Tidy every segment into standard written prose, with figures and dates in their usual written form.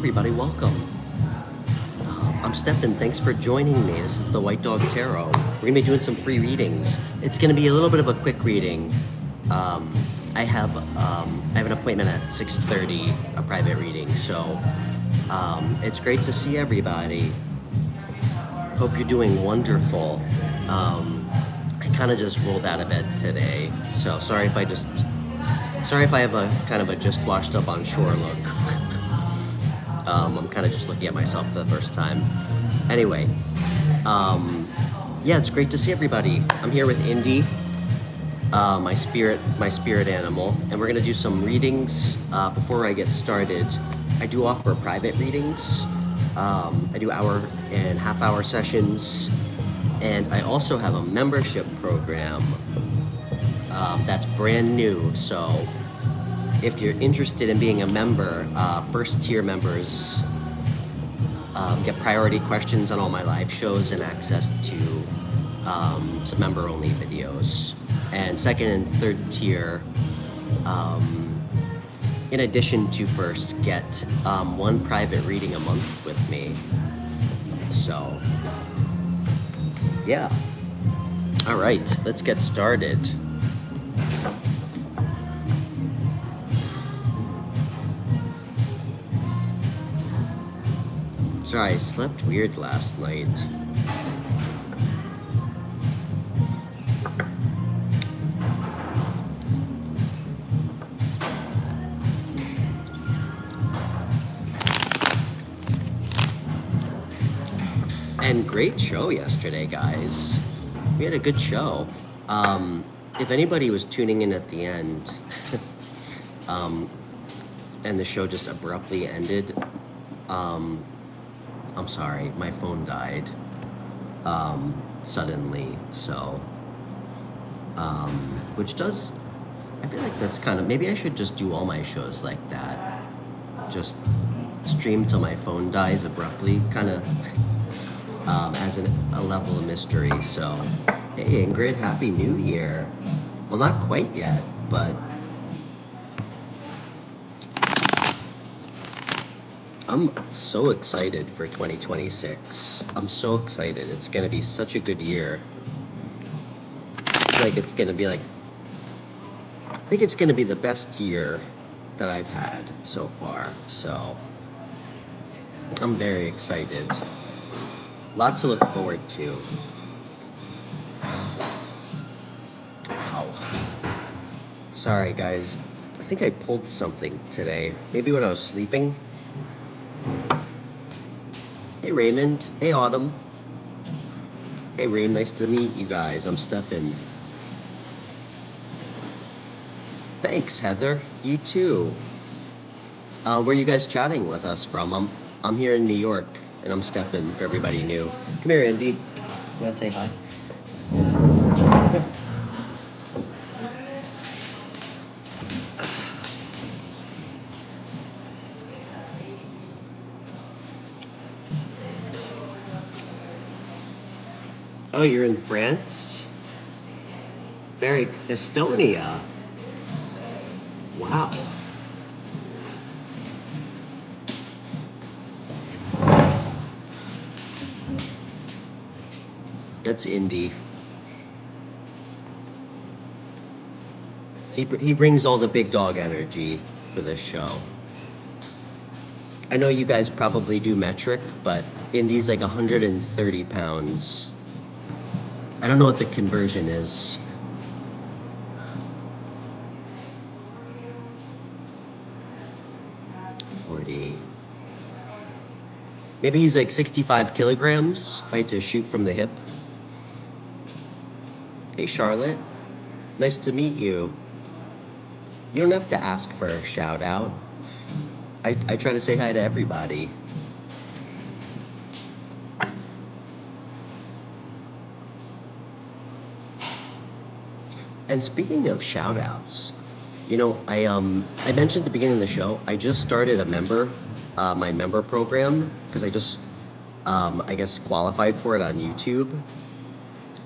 everybody, welcome. I'm Stefan, thanks for joining me. This is the White Dog Tarot. We're gonna be doing some free readings. It's gonna be a little bit of a quick reading. I have an appointment at 6:30, a private reading, so it's great to see everybody. Hope you're doing wonderful. I kind of just rolled out of bed today, so sorry if I have a kind of a just washed up on shore look. I'm kind of just looking at myself for the first time. Anyway, yeah, it's great to see everybody. I'm here with Indy, my spirit animal, and we're gonna do some readings. Before I get started, I do offer private readings. I do hour and half-hour sessions, and I also have a membership program that's brand new. So if you're interested in being a member, first tier members get priority questions on all my live shows and access to some member only videos. And second and third tier, in addition to first, get one private reading a month with me. So yeah, all right, let's get started. Sorry, I slept weird last night. And great show yesterday, guys. We had a good show. If anybody was tuning in at the end, and the show just abruptly ended, I'm sorry, my phone died suddenly, so which does, I feel like that's kind of, maybe I should just do all my shows like that, just stream till my phone dies abruptly, kind of adds a level of mystery. So hey Ingrid, happy new year. Well, not quite yet, but I'm so excited for 2026. I'm so excited. It's gonna be such a good year. I think it's gonna be the best year that I've had so far. So I'm very excited. Lot to look forward to. Wow. Sorry guys, I think I pulled something today. Maybe when I was sleeping. Hey Raymond, hey Autumn. Hey Rain, nice to meet you guys. I'm Stefan. Thanks Heather, you too. Where are you guys chatting with us from? I'm here in New York, and I'm Stefan for everybody new. Come here Indy. You wanna say hi? Oh, you're in France? Estonia. Wow. That's Indy. He brings all the big dog energy for this show. I know you guys probably do metric, but Indy's like 130 pounds. I don't know what the conversion is. Maybe he's like 65 kilograms, if I had to shoot from the hip. Hey Charlotte, nice to meet you. You don't have to ask for a shout out. I try to say hi to everybody. And speaking of shout outs, you know, I mentioned at the beginning of the show, I just started my member program, because I just, I guess, qualified for it on YouTube.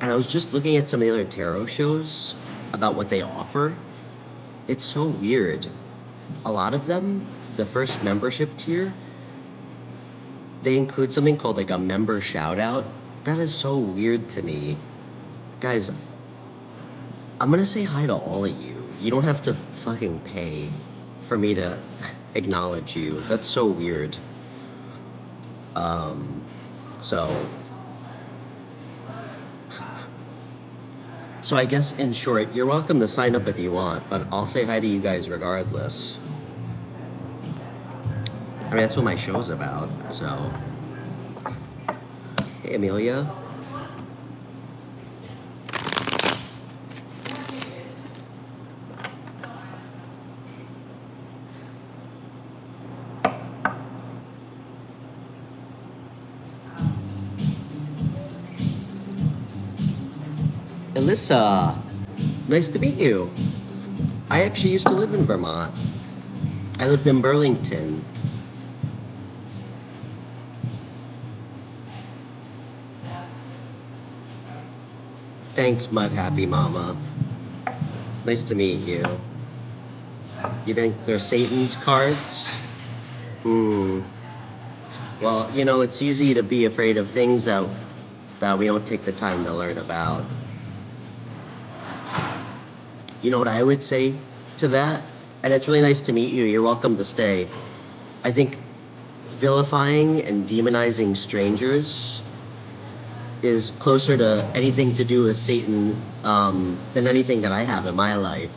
And I was just looking at some of the other tarot shows about what they offer. It's so weird. A lot of them, the first membership tier, they include something called like a member shout out. That is so weird to me. Guys, I'm gonna say hi to all of you. You don't have to fucking pay for me to acknowledge you. That's so weird. Um, so, so I guess in short, you're welcome to sign up if you want, but I'll say hi to you guys regardless. I mean, that's what my show's about, so. Hey, Amelia. Alyssa, nice to meet you. I actually used to live in Vermont. I lived in Burlington. Thanks, Mud Happy Mama. Nice to meet you. You think they're Satan's cards? Hmm. Well, you know, it's easy to be afraid of things that we don't take the time to learn about. You know what I would say to that? And it's really nice to meet you. You're welcome to stay. I think vilifying and demonizing strangers is closer to anything to do with Satan than anything that I have in my life.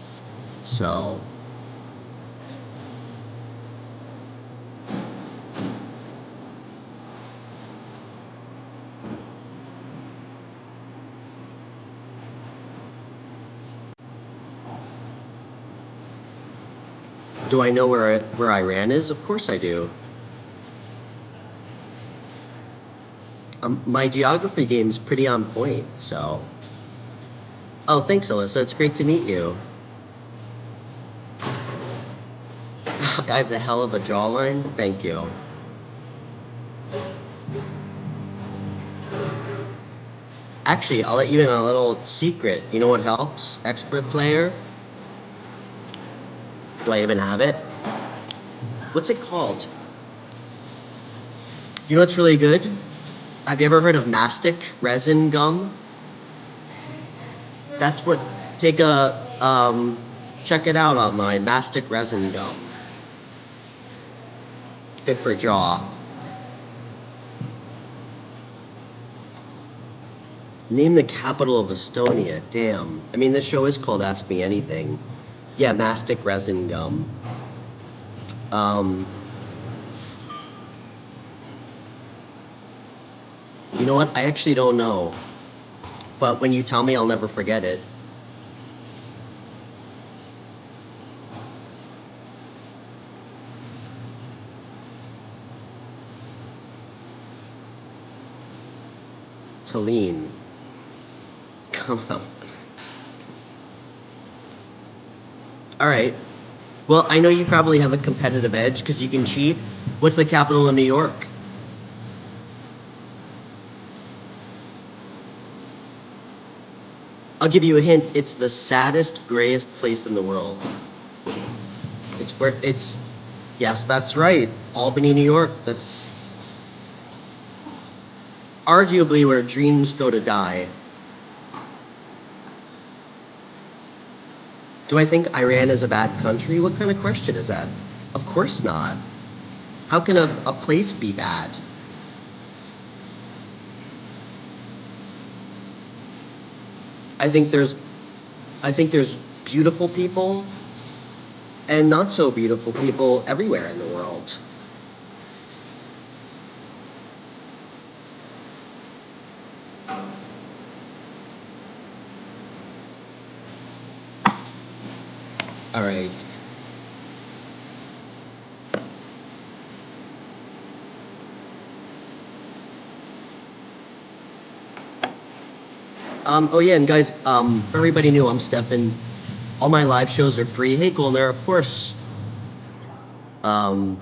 So, do I know where Iran is? Of course I do. My geography game's pretty on point, so. Oh, thanks, Alyssa. It's great to meet you. I have the hell of a jawline. Thank you. Actually, I'll let you in on a little secret. You know what helps? Expert player. Do I even have it? What's it called? You know what's really good? Have you ever heard of mastic resin gum? That's what, take a, check it out online, mastic resin gum. Good for jaw. Name the capital of Estonia, damn. I mean, this show is called Ask Me Anything. Yeah, mastic resin gum. You know what, I actually don't know. But when you tell me, I'll never forget it. Tallinn. Come on. All right. Well, I know you probably have a competitive edge because you can cheat. What's the capital of New York? I'll give you a hint. It's the saddest, grayest place in the world. It's where it's. Yes, that's right. Albany, New York. That's arguably where dreams go to die. Do I think Iran is a bad country? What kind of question is that? Of course not. How can a place be bad? I think there's I think there's beautiful people and not so beautiful people everywhere in the world. All right. Oh yeah, and guys, for everybody new, I'm Stefan. All my live shows are free. Hey, Golner, of course. Um,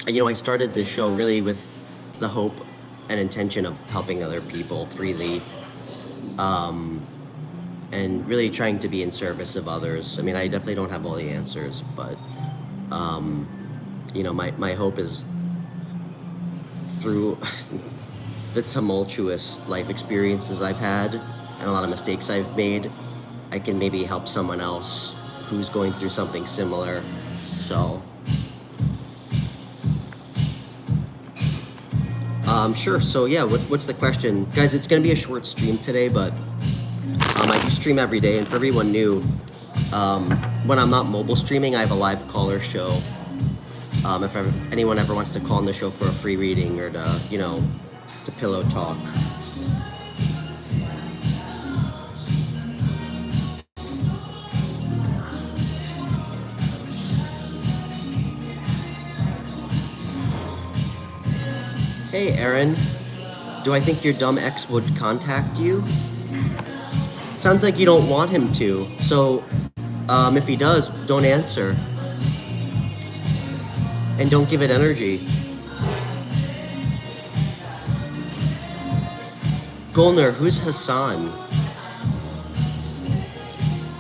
you know, I started this show really with the hope and intention of helping other people freely, and really trying to be in service of others. I mean, I definitely don't have all the answers, but you know, my hope is through the tumultuous life experiences I've had and a lot of mistakes I've made, I can maybe help someone else who's going through something similar. So, sure. So yeah, what's the question? Guys, it's gonna be a short stream today, but I do stream every day, and for everyone new, when I'm not mobile streaming, I have a live caller show. If anyone ever wants to call on the show for a free reading or to, you know, to pillow talk. Hey, Aaron. Do I think your dumb ex would contact you? Sounds like you don't want him to. So, if he does, don't answer. And don't give it energy. Golner, who's Hassan?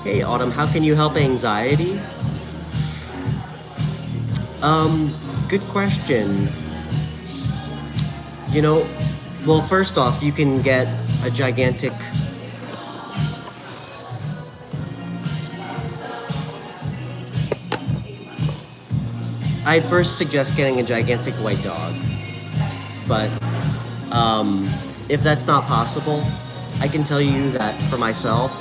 Hey, Autumn, how can you help anxiety? Good question. You know, well, first off, you can get a gigantic... I'd first suggest getting a gigantic white dog. But, if that's not possible, I can tell you that for myself,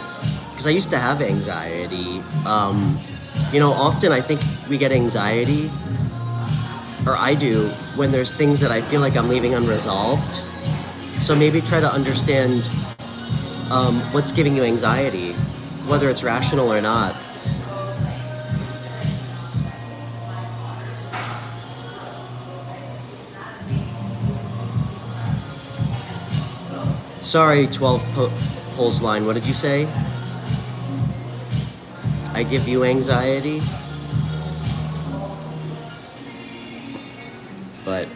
because I used to have anxiety, you know, often I think we get anxiety, or I do, when there's things that I feel like I'm leaving unresolved. So maybe try to understand what's giving you anxiety, whether it's rational or not. Sorry, 12 Poles line, what did you say? I give you anxiety? But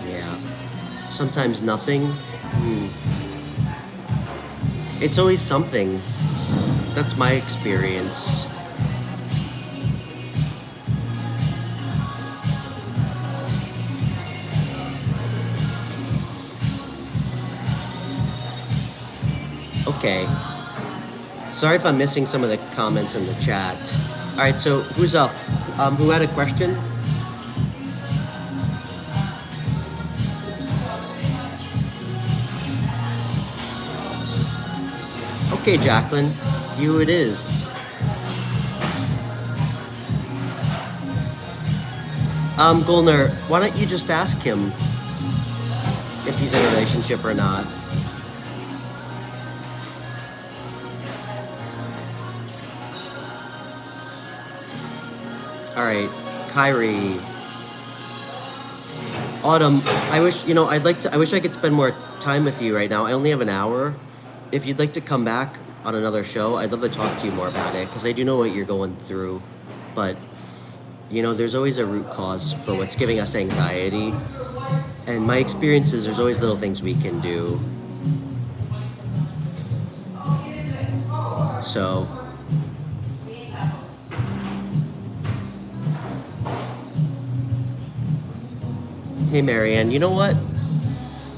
yeah, sometimes nothing. It's always something. That's my experience. Okay. Sorry if I'm missing some of the comments in the chat. All right, so who's up? Who had a question? Okay, Jacqueline, you it is. Golner, why don't you just ask him if he's in a relationship or not? All right, Kyrie. Autumn, I wish, you know, I wish I could spend more time with you right now. I only have an hour. If you'd like to come back on another show, I'd love to talk to you more about it, because I do know what you're going through. But, you know, there's always a root cause for what's giving us anxiety. And my experience is there's always little things we can do. So... Hey, Marianne, you know what?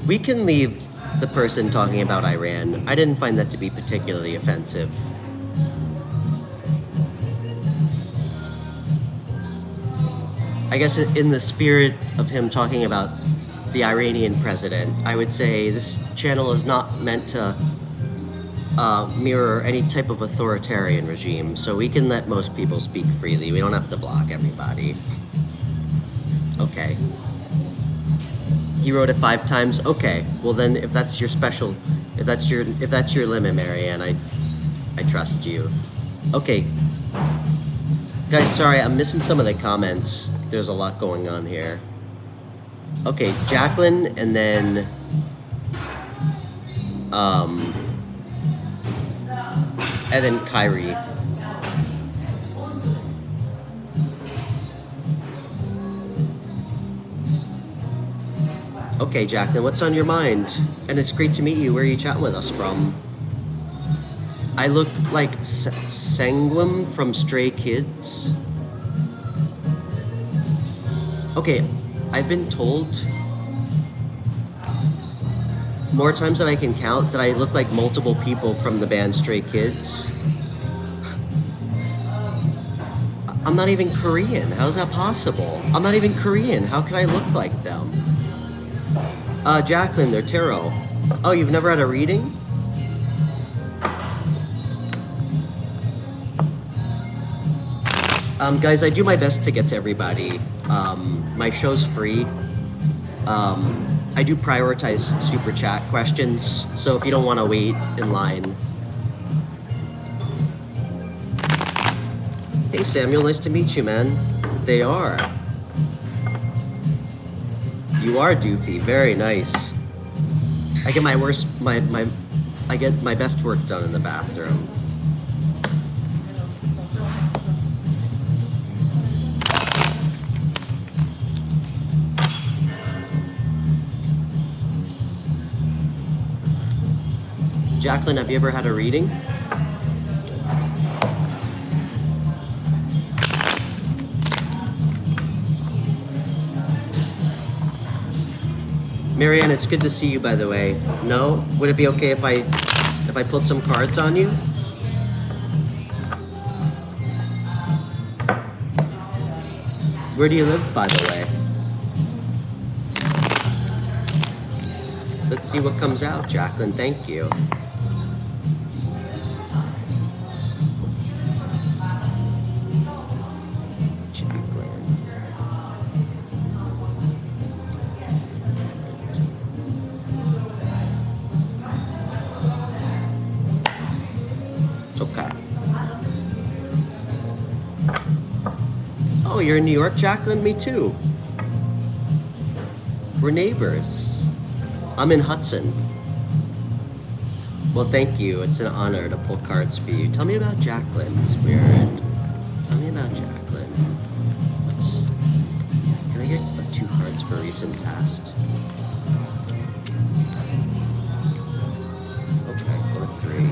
We can leave the person talking about Iran. I didn't find that to be particularly offensive. I guess in the spirit of him talking about the Iranian president, I would say this channel is not meant to mirror any type of authoritarian regime, so we can let most people speak freely. We don't have to block everybody. Okay. He wrote it 5 times. Okay, well then, if that's your special, if that's your limit, Marianne, I trust you. Okay, guys, sorry, I'm missing some of the comments. There's a lot going on here. Okay, Jacqueline, and then Kyrie. Okay, Jacqueline, what's on your mind? And it's great to meet you. Where are you chatting with us from? I look like Sanguine from Stray Kids. Okay, I've been told more times than I can count that I look like multiple people from the band Stray Kids. I'm not even Korean. How is that possible? I'm not even Korean. How can I look like them? Jacqueline, they're tarot. Oh, you've never had a reading? Guys, I do my best to get to everybody. My show's free. I do prioritize super chat questions, so if you don't want to wait in line. Hey Samuel, nice to meet you, man. They are. You are doofy, very nice. I get I get my best work done in the bathroom. Jacqueline, have you ever had a reading? Marianne, it's good to see you, by the way. No? Would it be okay if I pulled some cards on you? Where do you live, by the way? Let's see what comes out, Jacqueline. Thank you. Should be grand. Okay. Oh, you're in New York, Jacqueline? Me too. We're neighbors. I'm in Hudson. Well, thank you. It's an honor to pull cards for you. Tell me about Jacqueline, Spirit. Tell me about Jacqueline. Can I get 2 cards for recent past? Okay, or 3.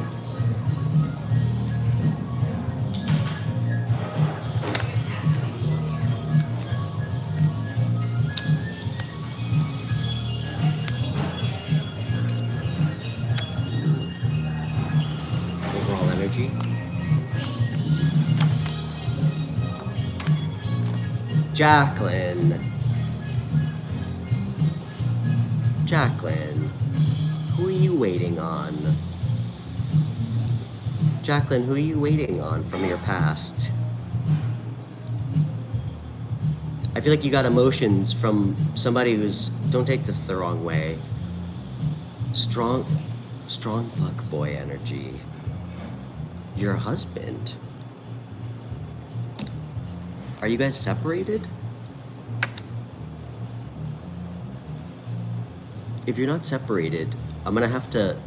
Jacqueline. Jacqueline, who are you waiting on? Jacqueline, who are you waiting on from your past? I feel like you got emotions from somebody who's, don't take this the wrong way, strong fuckboy energy. Your husband. Are you guys separated? If you're not separated, I'm gonna have to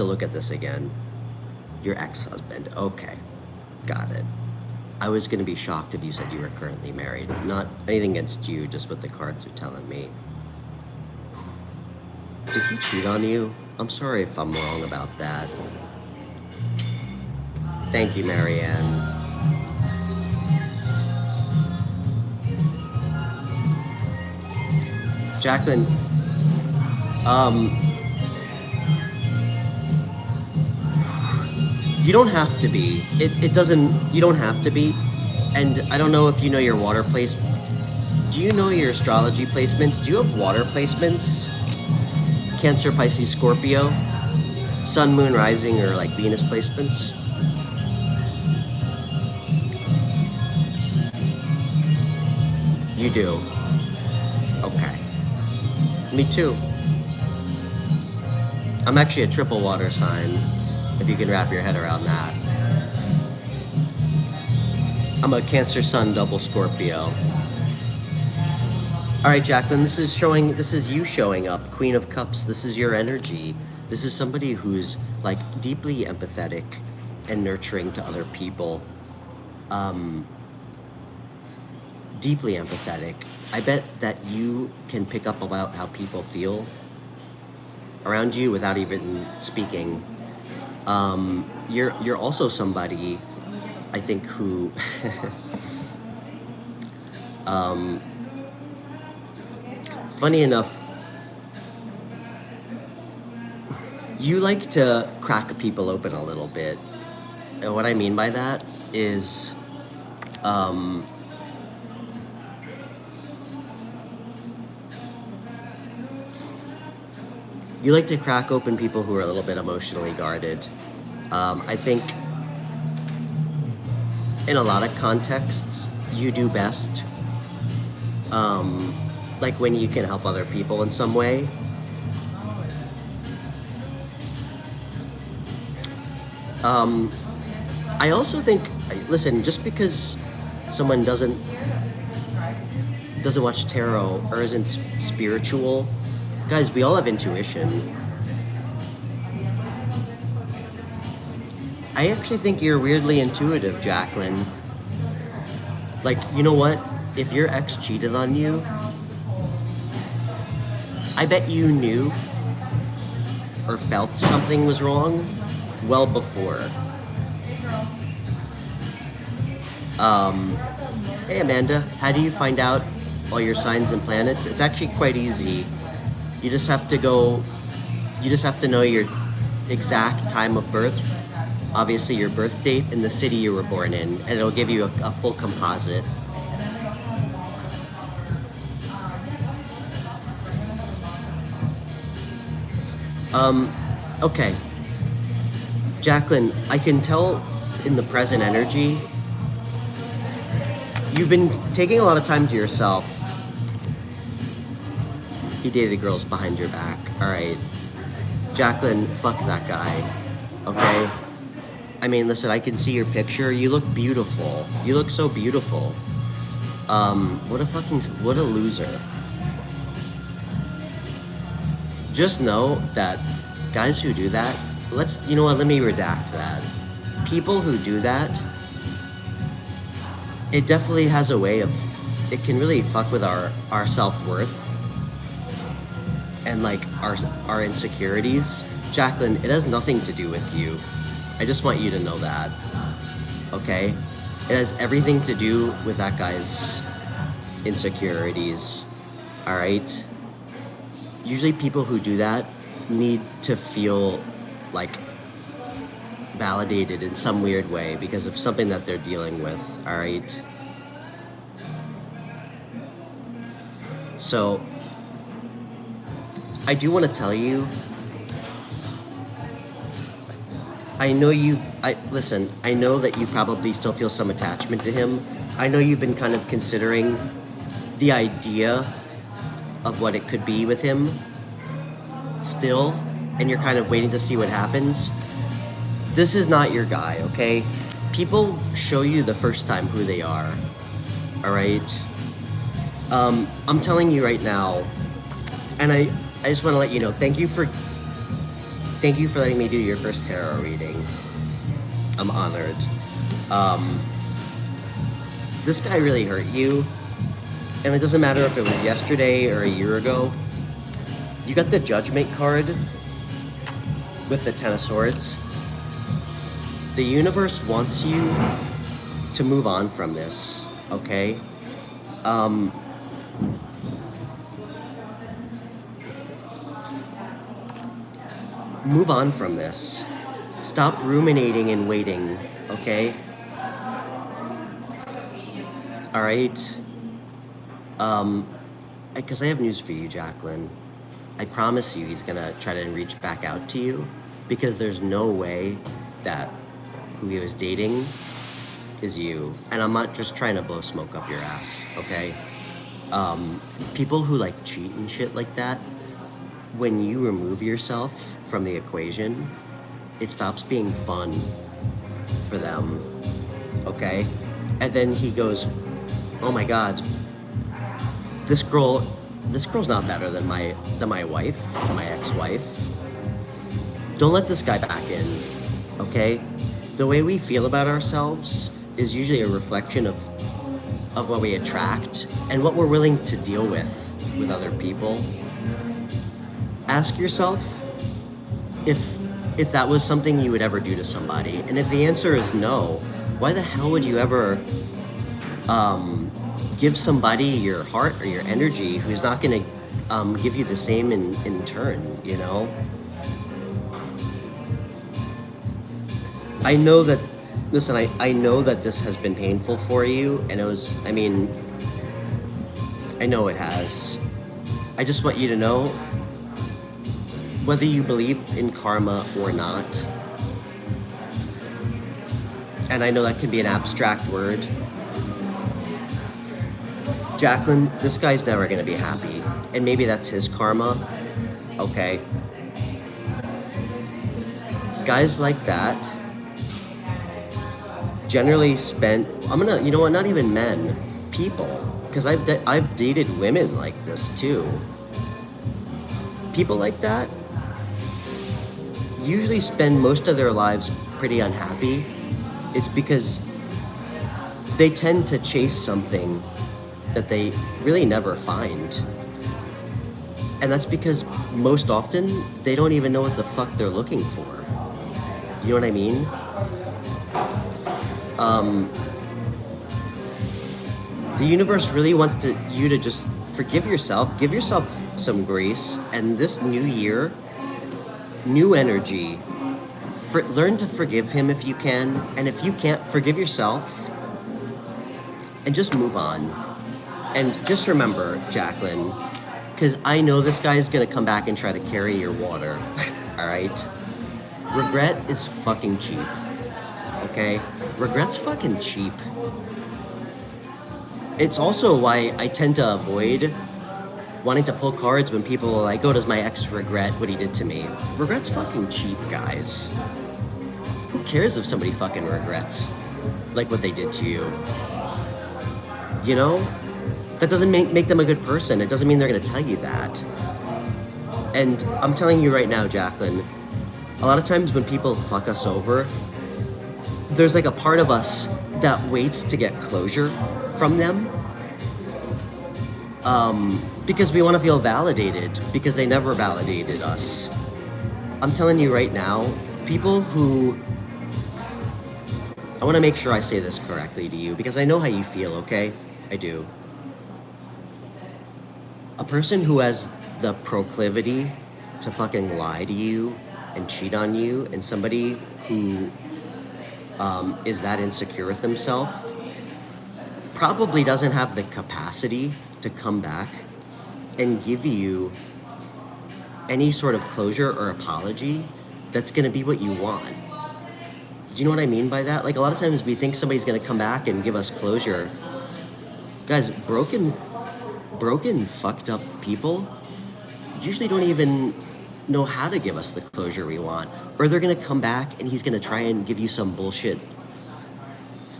look at this again. Your ex-husband. Okay, got it. I was gonna be shocked if you said you were currently married. Not anything against you, just what the cards are telling me. Did he cheat on you? I'm sorry if I'm wrong about that. Thank you, Marianne. Jacqueline, you don't have to be. You don't have to be. And I don't know if you know your water placement. Do you know your astrology placements? Do you have water placements? Cancer, Pisces, Scorpio? Sun, Moon, Rising, or like Venus placements? You do. Okay. Me too. I'm actually a triple water sign, if you can wrap your head around that. I'm a Cancer, Sun, double Scorpio. All right, Jacqueline, this is you showing up. Queen of Cups, this is your energy. This is somebody who's like deeply empathetic and nurturing to other people. Deeply empathetic. I bet that you can pick up about how people feel around you without even speaking. You're also somebody, I think, who funny enough, you like to crack people open a little bit. And what I mean by that is you like to crack open people who are a little bit emotionally guarded. I think in a lot of contexts, you do best like when you can help other people in some way. I also think, listen, just because someone doesn't watch tarot or isn't spiritual, guys, we all have intuition. I actually think you're weirdly intuitive, Jacqueline. Like, you know what? If your ex cheated on you, I bet you knew or felt something was wrong well before. Hey Amanda, how do you find out all your signs and planets? It's actually quite easy. You just have to know your exact time of birth, obviously your birth date, and the city you were born in, and it'll give you a full composite. Okay. Jacqueline, I can tell in the present energy, you've been taking a lot of time to yourself. He dated girls behind your back. All right. Jacqueline, fuck that guy. Okay? I mean, listen, I can see your picture. You look beautiful. You look so beautiful. What a loser. Just know that guys who do that, you know what, let me redact that. People who do that, it definitely has a way of, it can really fuck with our self-worth and like our insecurities. Jacqueline, it has nothing to do with you. I just want you to know that, okay? It has everything to do with that guy's insecurities, all right? Usually people who do that need to feel like validated in some weird way because of something that they're dealing with, all right? So, I do want to tell you, I know that you probably still feel some attachment to him. I know you've been kind of considering the idea of what it could be with him still, and you're kind of waiting to see what happens. This is not your guy, okay? People show you the first time who they are, all right? I'm telling you right now, and I just want to let you know, thank you for letting me do your first tarot reading. I'm honored. This guy really hurt you, and it doesn't matter if it was yesterday or a year ago. You got the Judgment card with the Ten of Swords. The universe wants you to move on from this, okay? Move on from this. Stop ruminating and waiting, okay? All right? Because I have news for you, Jacqueline. I promise you he's gonna try to reach back out to you because there's no way that who he was dating is you. And I'm not just trying to blow smoke up your ass, okay? People who like cheat and shit like that, when you remove yourself from the equation, it stops being fun for them, okay? And then he goes, oh my God, this girl's not better than my wife, my ex-wife. Don't let this guy back in, okay? The way we feel about ourselves is usually a reflection of what we attract and what we're willing to deal with other people. Ask yourself if if that was something you would ever do to somebody. And if the answer is no, why the hell would you ever give somebody your heart or your energy who's not going to give you the same in turn, you know? I know that, listen, I know that this has been painful for you, and it was, I mean, I know it has. I just want you to know, whether you believe in karma or not, and I know that can be an abstract word, Jacqueline, this guy's never gonna be happy, and maybe that's his karma, okay? Guys like that generally spend, you know what, not even men, people, because I've dated women like this too. People like that usually spend most of their lives pretty unhappy. It's because they tend to chase something that they really never find. And that's because most often they don't even know what the fuck they're looking for. You know what I mean? The universe really wants you to just forgive yourself, give yourself some grace, and this new year, new energy. Learn to forgive him if you can, and if you can't, forgive yourself, and just move on. And just remember, Jacqueline, because I know this guy's gonna come back and try to carry your water, all right? Regret is fucking cheap, okay? Regret's fucking cheap. It's also why I tend to avoid wanting to pull cards when people are like, oh, does my ex regret what he did to me? Regret's fucking cheap, guys. Who cares if somebody fucking regrets like what they did to you? You know? That doesn't make them a good person. It doesn't mean they're gonna tell you that. And I'm telling you right now, Jacqueline, a lot of times when people fuck us over, there's like a part of us that waits to get closure from them. Because we want to feel validated, because they never validated us. I'm telling you right now, people who, I want to make sure I say this correctly to you, because I know how you feel, okay? I do. A person who has the proclivity to fucking lie to you and cheat on you, and somebody who is that insecure with himself, probably doesn't have the capacity to come back and give you any sort of closure or apology that's going to be what you want. Do you know what I mean by that? Like, a lot of times we think somebody's going to come back and give us closure. Guys, broken, fucked up people usually don't even know how to give us the closure we want. Or they're going to come back and he's going to try and give you some bullshit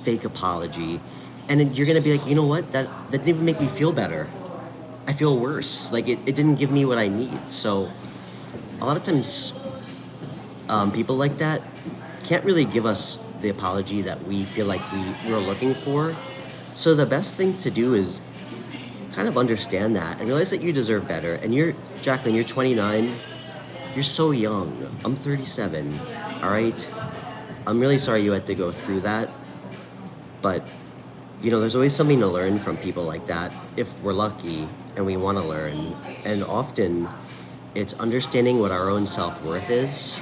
fake apology. And then you're going to be like, you know what? That didn't even make me feel better. I feel worse. Like, it didn't give me what I need. So a lot of times people like that can't really give us the apology that we feel like we're looking for. So the best thing to do is kind of understand that and realize that you deserve better. And Jacqueline, you're 29. You're so young. I'm 37. All right? I'm really sorry you had to go through that. But, you know, there's always something to learn from people like that if we're lucky and we want to learn. And often it's understanding what our own self-worth is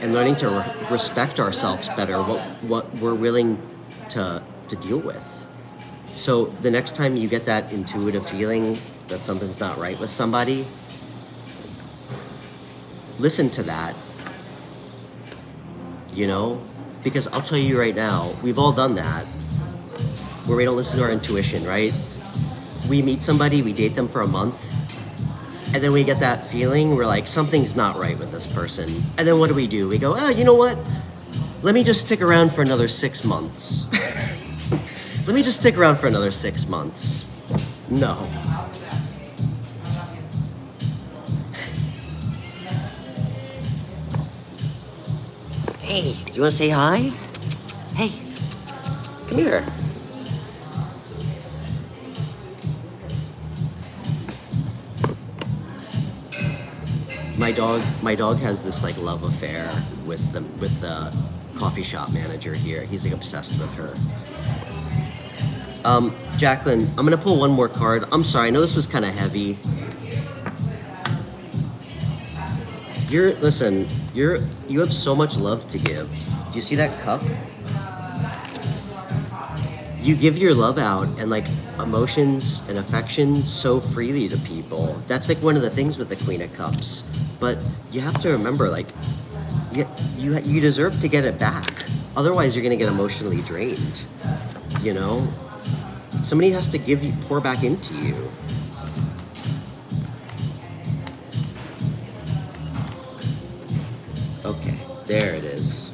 and learning to respect ourselves better, what we're willing to deal with. So the next time you get that intuitive feeling that something's not right with somebody, listen to that, you know? Because I'll tell you right now, we've all done that, where we don't listen to our intuition, right? We meet somebody, we date them for a month, and then we get that feeling, we're like, something's not right with this person. And then what do? We go, oh, you know what? Let me just stick around for another 6 months. Let me just stick around for another 6 months. No. Hey, do you want to say hi? Hey, come here. My dog has this like love affair with the coffee shop manager here. He's like obsessed with her. Jacqueline, I'm gonna pull one more card. I'm sorry, I know this was kind of heavy. You have so much love to give. Do you see that cup? You give your love out and like emotions and affection so freely to people. That's like one of the things with the Queen of Cups. But you have to remember, like, you deserve to get it back. Otherwise, you're gonna get emotionally drained. You know, somebody has to pour back into you. Okay, there it is.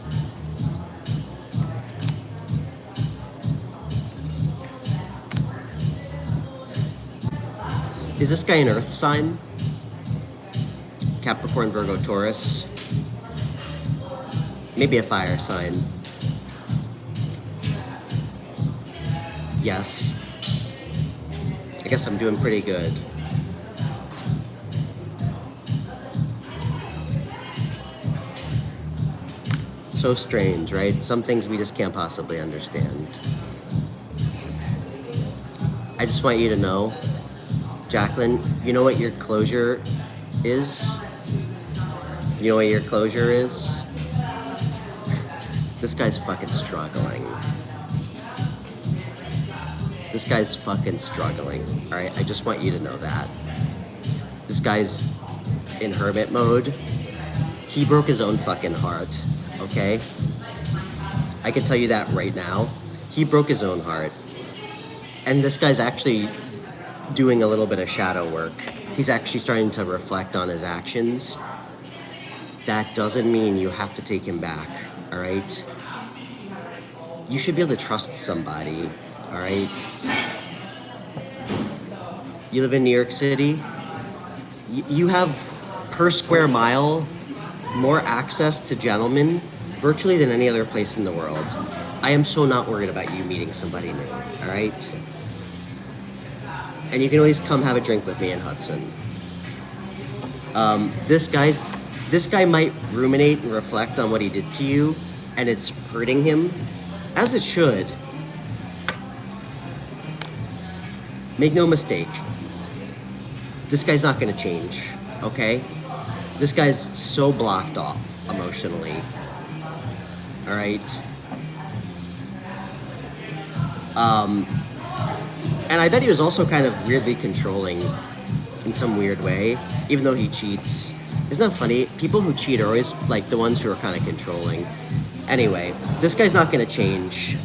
Is this guy an earth sign? Capricorn, Virgo, Taurus. Maybe a fire sign. Yes. I guess I'm doing pretty good. So strange, right? Some things we just can't possibly understand. I just want you to know, Jacqueline, you know what your closure is? You know what your closure is? This guy's fucking struggling. This guy's fucking struggling, all right? I just want you to know that. This guy's in hermit mode. He broke his own fucking heart, okay? I can tell you that right now. He broke his own heart. And this guy's actually doing a little bit of shadow work. He's actually starting to reflect on his actions. That doesn't mean you have to take him back, all right? You should be able to trust somebody, all right? You live in New York City. You have, per square mile, more access to gentlemen virtually than any other place in the world. I am so not worried about you meeting somebody new, all right? And you can always come have a drink with me in Hudson. This guy might ruminate and reflect on what he did to you, and it's hurting him, as it should. Make no mistake, this guy's not gonna change, okay? This guy's so blocked off emotionally, all right? And I bet he was also kind of weirdly controlling in some weird way, even though he cheats. Isn't that funny? People who cheat are always like the ones who are kind of controlling. Anyway, this guy's not gonna change.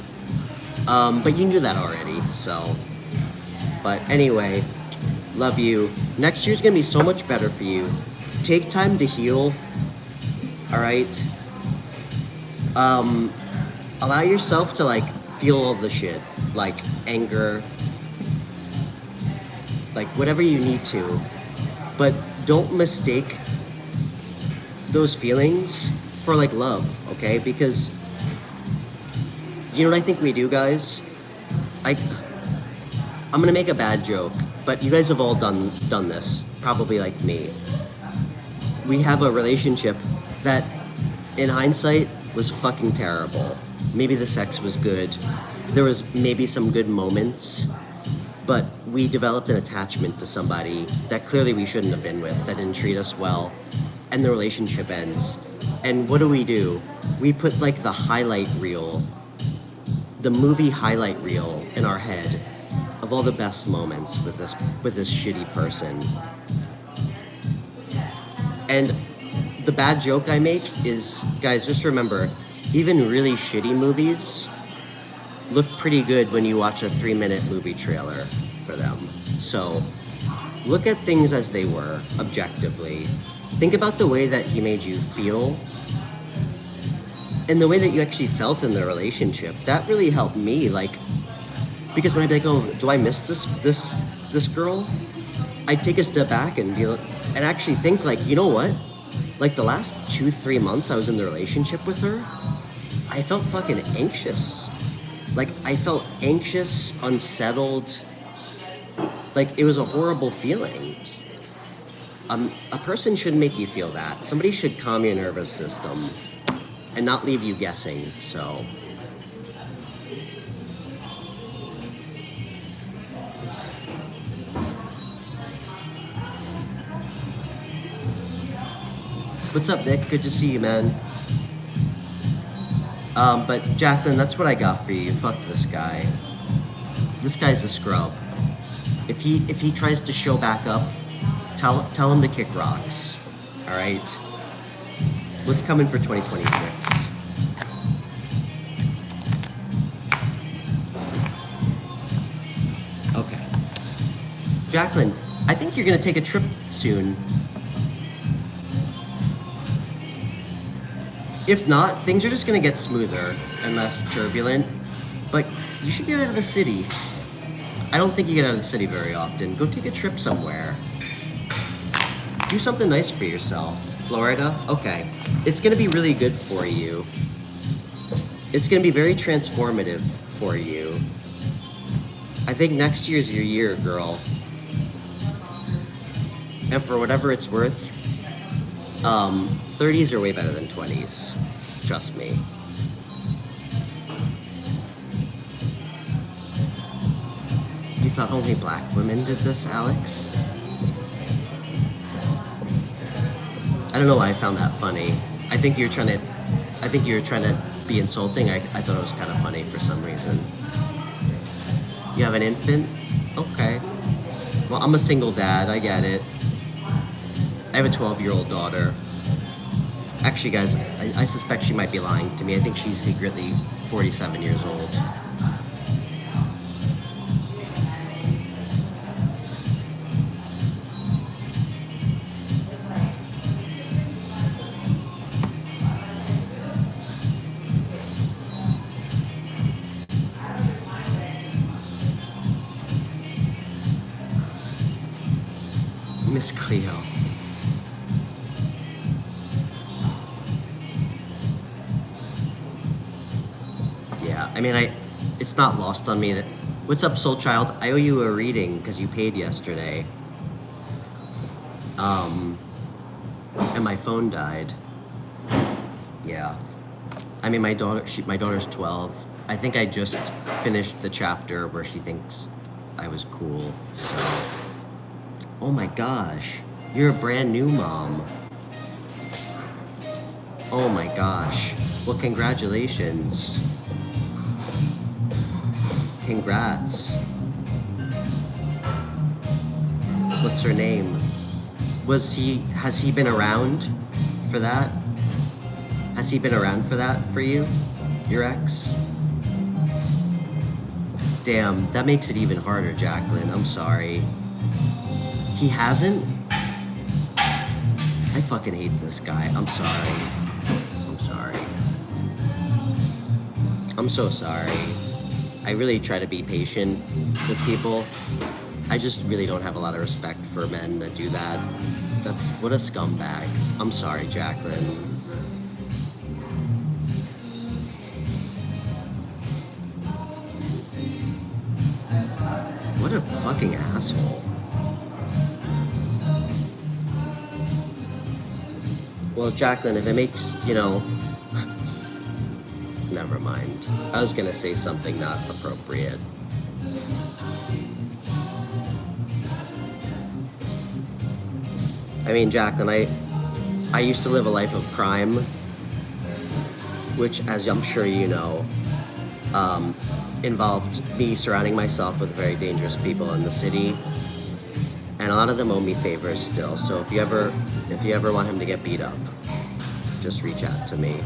But you knew that already, so. But anyway, love you. Next year's gonna be so much better for you. Take time to heal, all right? Allow yourself to like feel all the shit, like anger, like whatever you need to, but don't mistake those feelings for like love, okay? Because you know what I think we do, guys? I'm gonna make a bad joke, but you guys have all done this, probably like me. We have a relationship that, in hindsight, was fucking terrible. Maybe the sex was good. There was maybe some good moments, but we developed an attachment to somebody that clearly we shouldn't have been with, that didn't treat us well, and the relationship ends. And what do? We put like the highlight reel, the movie highlight reel in our head of all the best moments with this shitty person. And the bad joke I make is, guys, just remember, even really shitty movies look pretty good when you watch a 3-minute movie trailer for them. So look at things as they were, objectively. Think about the way that he made you feel and the way that you actually felt in the relationship. That really helped me, like, because when I'd be like, oh, do I miss this girl? I'd take a step back and actually think, like, you know what? Like the last 2-3 months I was in the relationship with her, I felt fucking anxious. Like, I felt anxious, unsettled. Like, it was a horrible feeling. A person should make you feel that. Somebody should calm your nervous system and not leave you guessing, so. What's up, Nick? Good to see you, man. But Jacqueline, that's what I got for you. Fuck this guy. This guy's a scrub. If he tries to show back up, tell him to kick rocks. All right. What's coming for 2026? Okay. Jacqueline, I think you're gonna take a trip soon. If not, things are just gonna get smoother and less turbulent, but you should get out of the city. I don't think you get out of the city very often. Go take a trip somewhere. Do something nice for yourself. Florida? Okay. It's gonna be really good for you. It's gonna be very transformative for you. I think next year's your year, girl. And for whatever it's worth, 30s are way better than 20s. Trust me. You thought only black women did this, Alex? I don't know why I found that funny. I think you were trying to be insulting. I thought it was kind of funny for some reason. You have an infant? Okay. Well, I'm a single dad, I get it. I have a 12-year-old daughter. Actually, guys, I suspect she might be lying to me. I think she's secretly 47 years old. Miss Cleo. Yeah, I mean, it's not lost on me that... What's up, Soul Child? I owe you a reading because you paid yesterday. And my phone died. Yeah. I mean, my daughter's 12. I think I just finished the chapter where she thinks I was cool, so... Oh my gosh, you're a brand new mom. Oh my gosh. Well, congratulations. Congrats. What's her name? Has he been around for that? Has he been around for that for you? Your ex? Damn, that makes it even harder, Jacqueline. I'm sorry. He hasn't? I fucking hate this guy. I'm sorry. I'm sorry. I'm so sorry. I really try to be patient with people. I just really don't have a lot of respect for men that do that. What a scumbag. I'm sorry, Jacqueline. What a fucking asshole. Well, Jacqueline, if it makes, never mind. I was gonna say something not appropriate. I mean, Jacqueline, I used to live a life of crime, which, as I'm sure you know, involved me surrounding myself with very dangerous people in the city. And a lot of them owe me favors still, so if you ever want him to get beat up, just reach out to me.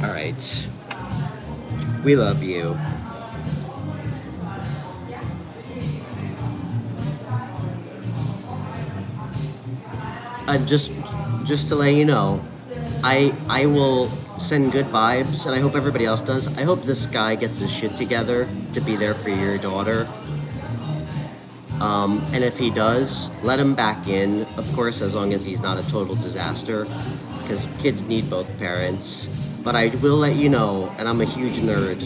All right. We love you. Just to let you know, I will send good vibes, and I hope everybody else does. I hope this guy gets his shit together to be there for your daughter. And if he does, let him back in, of course, as long as he's not a total disaster. because kids need both parents. But I will let you know, and I'm a huge nerd,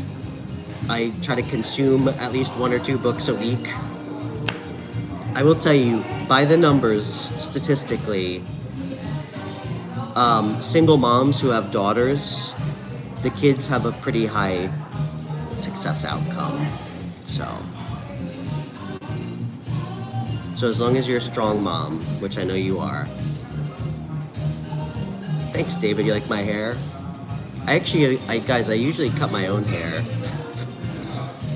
I try to consume at least 1 or 2 books a week. I will tell you, by the numbers, statistically, single moms who have daughters, the kids have a pretty high success outcome. So as long as you're a strong mom, which I know you are. Thanks, David. You like my hair? Guys, I usually cut my own hair.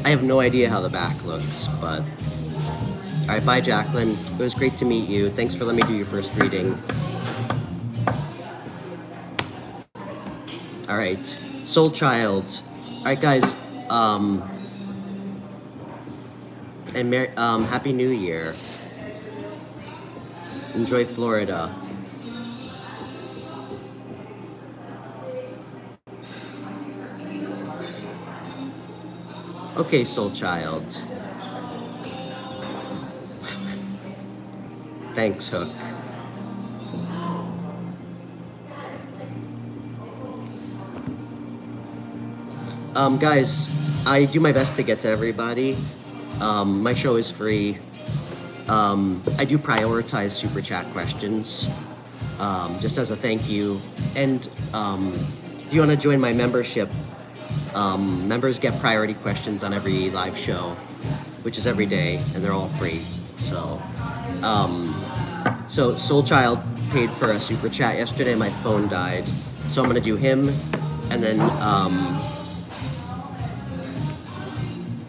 I have no idea how the back looks, but... All right, bye, Jacqueline. It was great to meet you. Thanks for letting me do your first reading. All right, Soul Child. All right, guys. Happy New Year. Enjoy Florida. Okay, Soul Child. Thanks, Hook. Guys, I do my best to get to everybody. My show is free. I do prioritize super chat questions, just as a thank you. And if you want to join my membership, members get priority questions on every live show, which is every day, and they're all free. So Soul Child paid for a super chat yesterday. My phone died, so I'm gonna do him, and then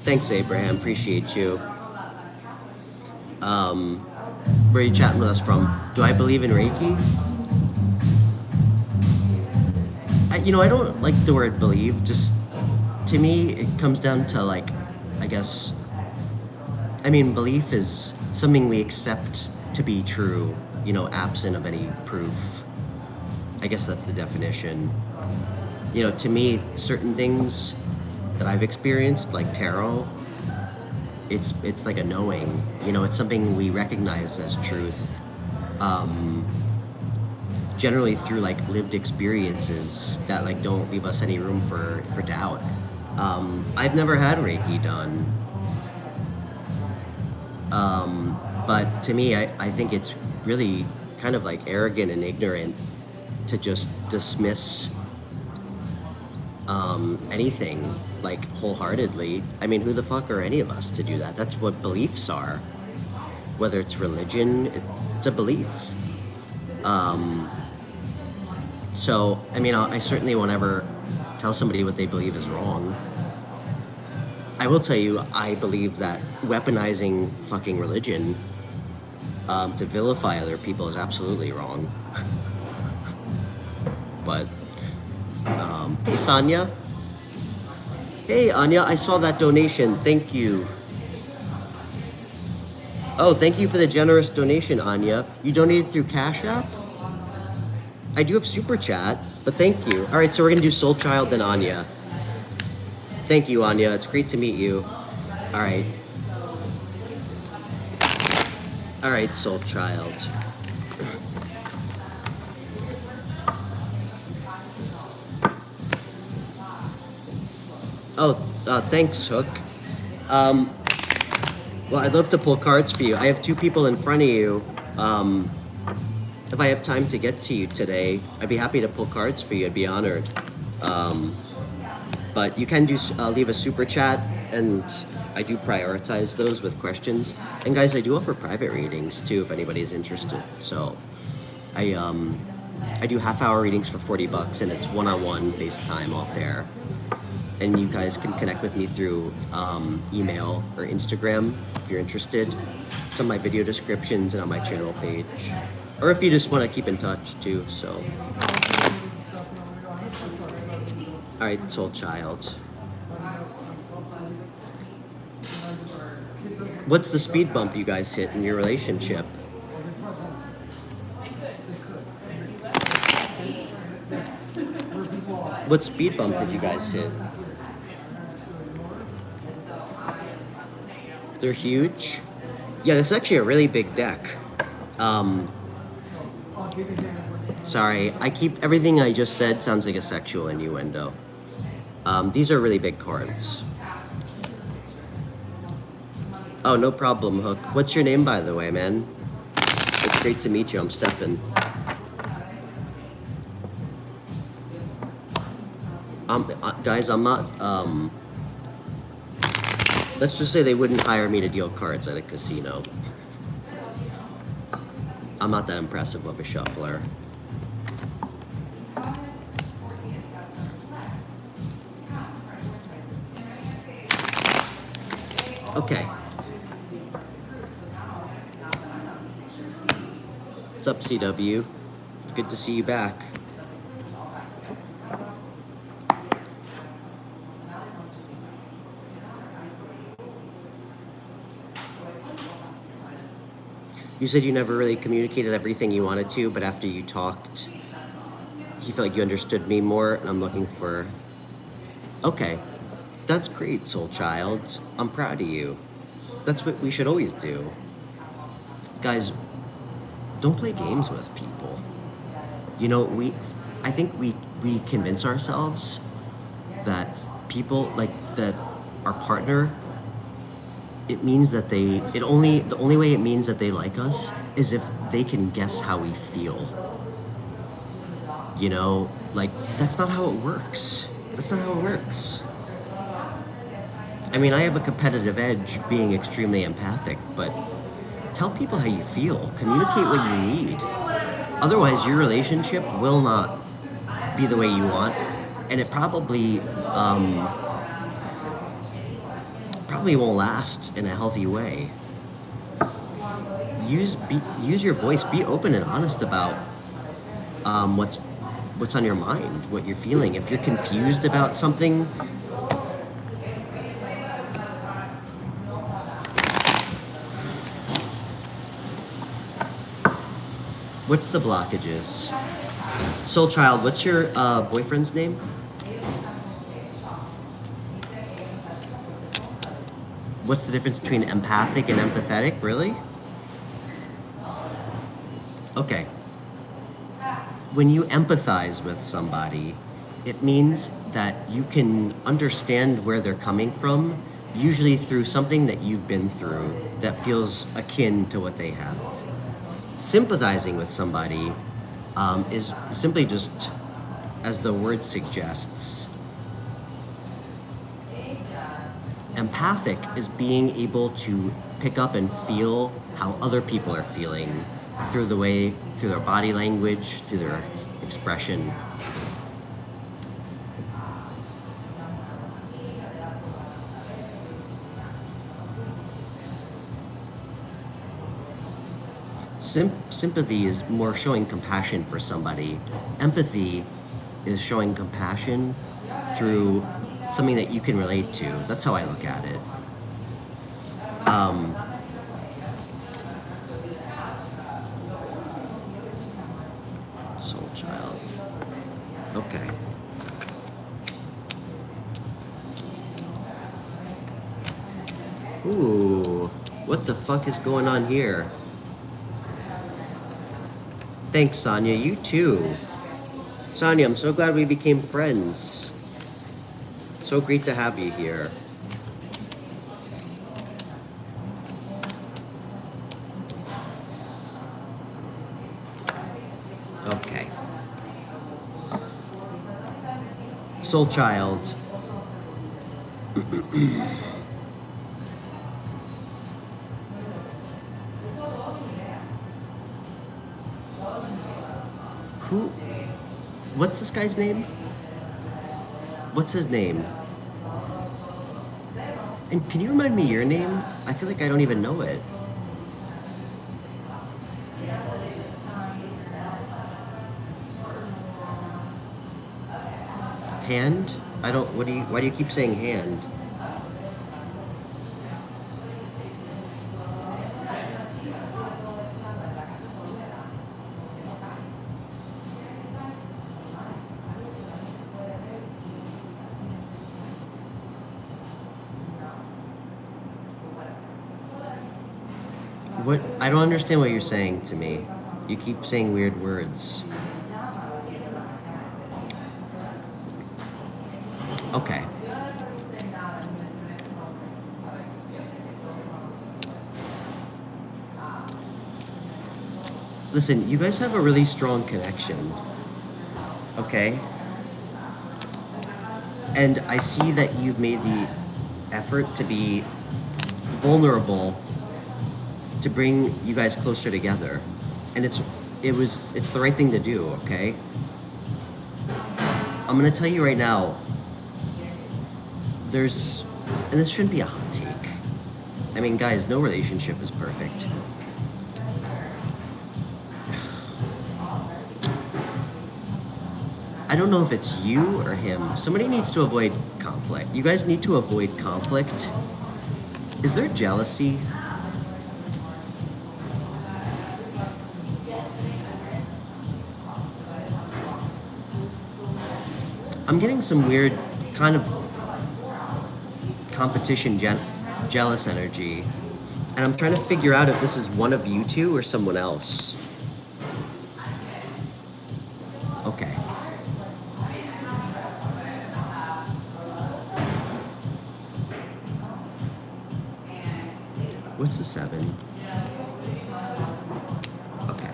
thanks, Abraham. Appreciate you. Where are you chatting with us from? Do I believe in Reiki? I don't like the word believe. Just, to me, it comes down to, like, I guess, belief is something we accept to be true, absent of any proof. I guess that's the definition. To me, certain things that I've experienced, like tarot, it's like a knowing. It's something we recognize as truth. Generally through like lived experiences that like don't leave us any room for doubt. I've never had Reiki done. But to me, I think it's really kind of like arrogant and ignorant to just dismiss anything like wholeheartedly. Who the fuck are any of us to do that? That's what beliefs are. Whether it's religion, it's a belief. So, I certainly won't ever tell somebody what they believe is wrong. I will tell you, I believe that weaponizing fucking religion to vilify other people is absolutely wrong. But, hey, Sonia. Hey, Anya, I saw that donation. Thank you. Oh, thank you for the generous donation, Anya. You donated through CashApp? I do have Super Chat, but thank you. All right, so we're going to do Soul Child, then Anya. Thank you, Anya. It's great to meet you. All right. All right, Soul Child. Oh, thanks, Hook. Well, I'd love to pull cards for you. I have 2 people in front of you. If I have time to get to you today, I'd be happy to pull cards for you. I'd be honored. But you can leave a super chat, and I do prioritize those with questions. And guys, I do offer private readings too, if anybody's interested. So I do half-hour readings for $40, and it's one-on-one FaceTime off air. And you guys can connect with me through email or Instagram if you're interested. It's on my video descriptions and on my channel page. Or if you just want to keep in touch too, so. All right, Soul Child. What's the speed bump you guys hit in your relationship? What speed bump did you guys hit? They're huge. Yeah, this is actually a really big deck. Sorry, everything I just said sounds like a sexual innuendo. These are really big cards. Oh, no problem, Hook. What's your name, by the way, man? It's great to meet you. I'm Stefan. Guys, I'm not, let's just say they wouldn't hire me to deal cards at a casino. I'm not that impressive of a shuffler. Okay. What's up, CW? Good to see you back. You said you never really communicated everything you wanted to, but after you talked, you felt like you understood me more, and I'm looking for... Okay. That's great, soul child. I'm proud of you. That's what we should always do. Guys, don't play games with people. You know, I think we convince ourselves that people, like, that our partner, it means that the only way it means that they like us is if they can guess how we feel. You know, like, that's not how it works. That's not how it works. I mean, I have a competitive edge being extremely empathic, but tell people how you feel. Communicate what you need. Otherwise, your relationship will not be the way you want, and it probably won't last in a healthy way. Use your voice. Be open and honest about what's on your mind, what you're feeling. If you're confused about something, what's the blockages? Soul child, what's your boyfriend's name? What's the difference between empathic and empathetic, really? Okay. When you empathize with somebody, it means that you can understand where they're coming from, usually through something that you've been through that feels akin to what they have. Sympathizing with somebody is simply just, as the word suggests, empathic is being able to pick up and feel how other people are feeling through their body language, through their expression. Sympathy is more showing compassion for somebody. Empathy is showing compassion through something that you can relate to. That's how I look at it. Soul child. Okay. Ooh, what the fuck is going on here? Thanks, Sonia. You too. Sonia, I'm so glad we became friends. So great to have you here. Okay. Soul child. What's this guy's name? What's his name? And can you remind me your name? I feel like I don't even know it. Hand? Why do you keep saying hand? What? I don't understand what you're saying to me. You keep saying weird words. Okay. Listen, you guys have a really strong connection, okay? And I see that you've made the effort to be vulnerable to bring you guys closer together. And it's the right thing to do, okay? I'm gonna tell you right now, and this shouldn't be a hot take. I mean, guys, no relationship is perfect. I don't know if it's you or him. Somebody needs to avoid conflict. You guys need to avoid conflict. Is there jealousy? I'm getting some weird kind of competition, jealous energy. And I'm trying to figure out if this is one of you two or someone else. Okay. What's the 7? Okay.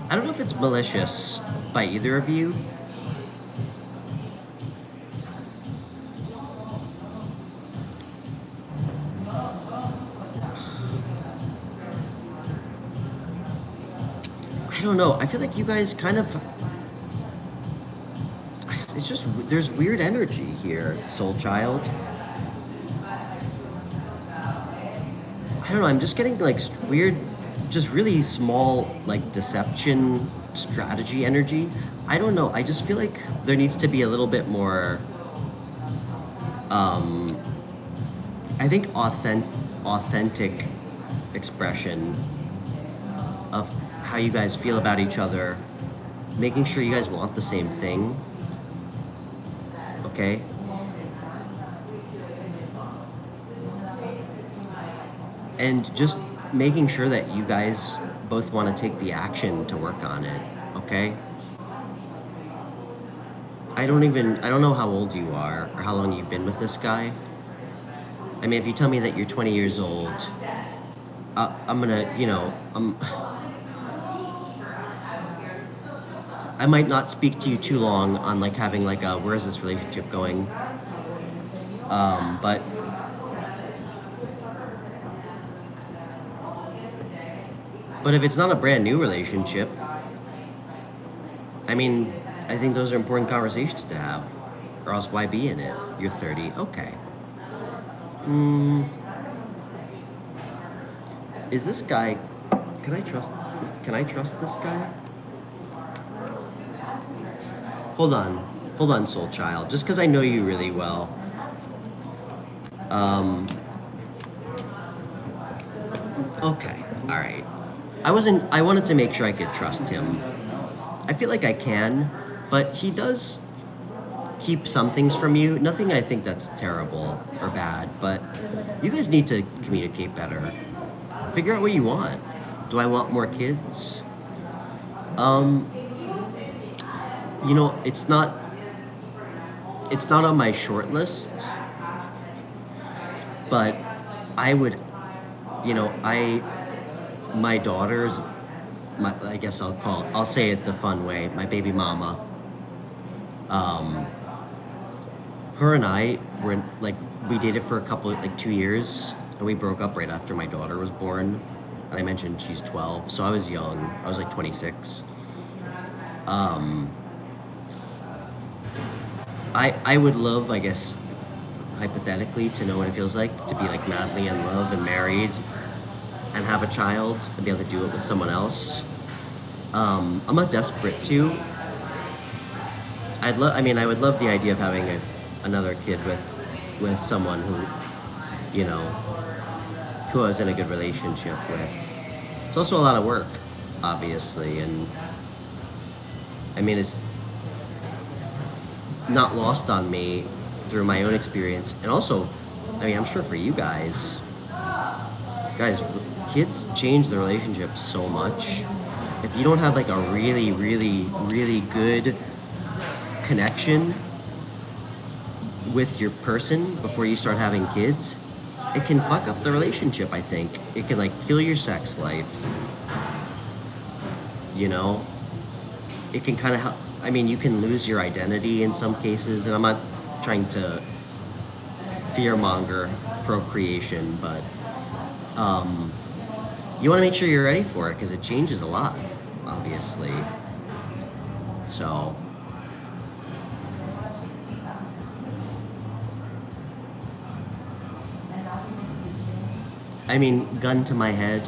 I don't know if it's malicious by either of you. I don't know. I feel like you guys kind of... It's just, there's weird energy here, soul child. I don't know, I'm just getting like weird, just really small, like deception strategy energy. I don't know, I just feel like there needs to be a little bit more, I think authentic expression of how you guys feel about each other, making sure you guys want the same thing, okay? And just making sure that you guys both want to take the action to work on it, okay? I don't know how old you are or how long you've been with this guy. I mean, if you tell me that you're 20 years old, I'm gonna, I might not speak to you too long on like having like a, where's this relationship going? But if it's not a brand new relationship, I mean, I think those are important conversations to have, or else why be in it? You're 30, okay. Is this guy, can I trust this guy? Hold on, soul child, just because I know you really well. Okay, all right. I wanted to make sure I could trust him. I feel like I can, but he does keep some things from you. Nothing I think that's terrible or bad, but you guys need to communicate better. Figure out what you want. Do I want more kids? It's not on my short list, but I would, my daughter's, I guess I'll say it the fun way, my baby mama, her and I were we dated for 2 years, and we broke up right after my daughter was born. And I mentioned she's 12, so I was young. I was 26. I would love, I guess, hypothetically, to know what it feels like to be madly in love and married and have a child and be able to do it with someone else. I'm not desperate to. I would love the idea of having another kid with someone who who I was in a good relationship with. It's also a lot of work, obviously, and I mean, it's not lost on me through my own experience. And also, I mean, I'm sure for you guys, kids change the relationship so much. If you don't have like a really, really, really good connection with your person before you start having kids, it can fuck up the relationship, I think. It can like kill your sex life. You know? It can kind of help. I mean, you can lose your identity in some cases, and I'm not trying to fearmonger procreation, but you want to make sure you're ready for it because it changes a lot, obviously. So, I mean, gun to my head,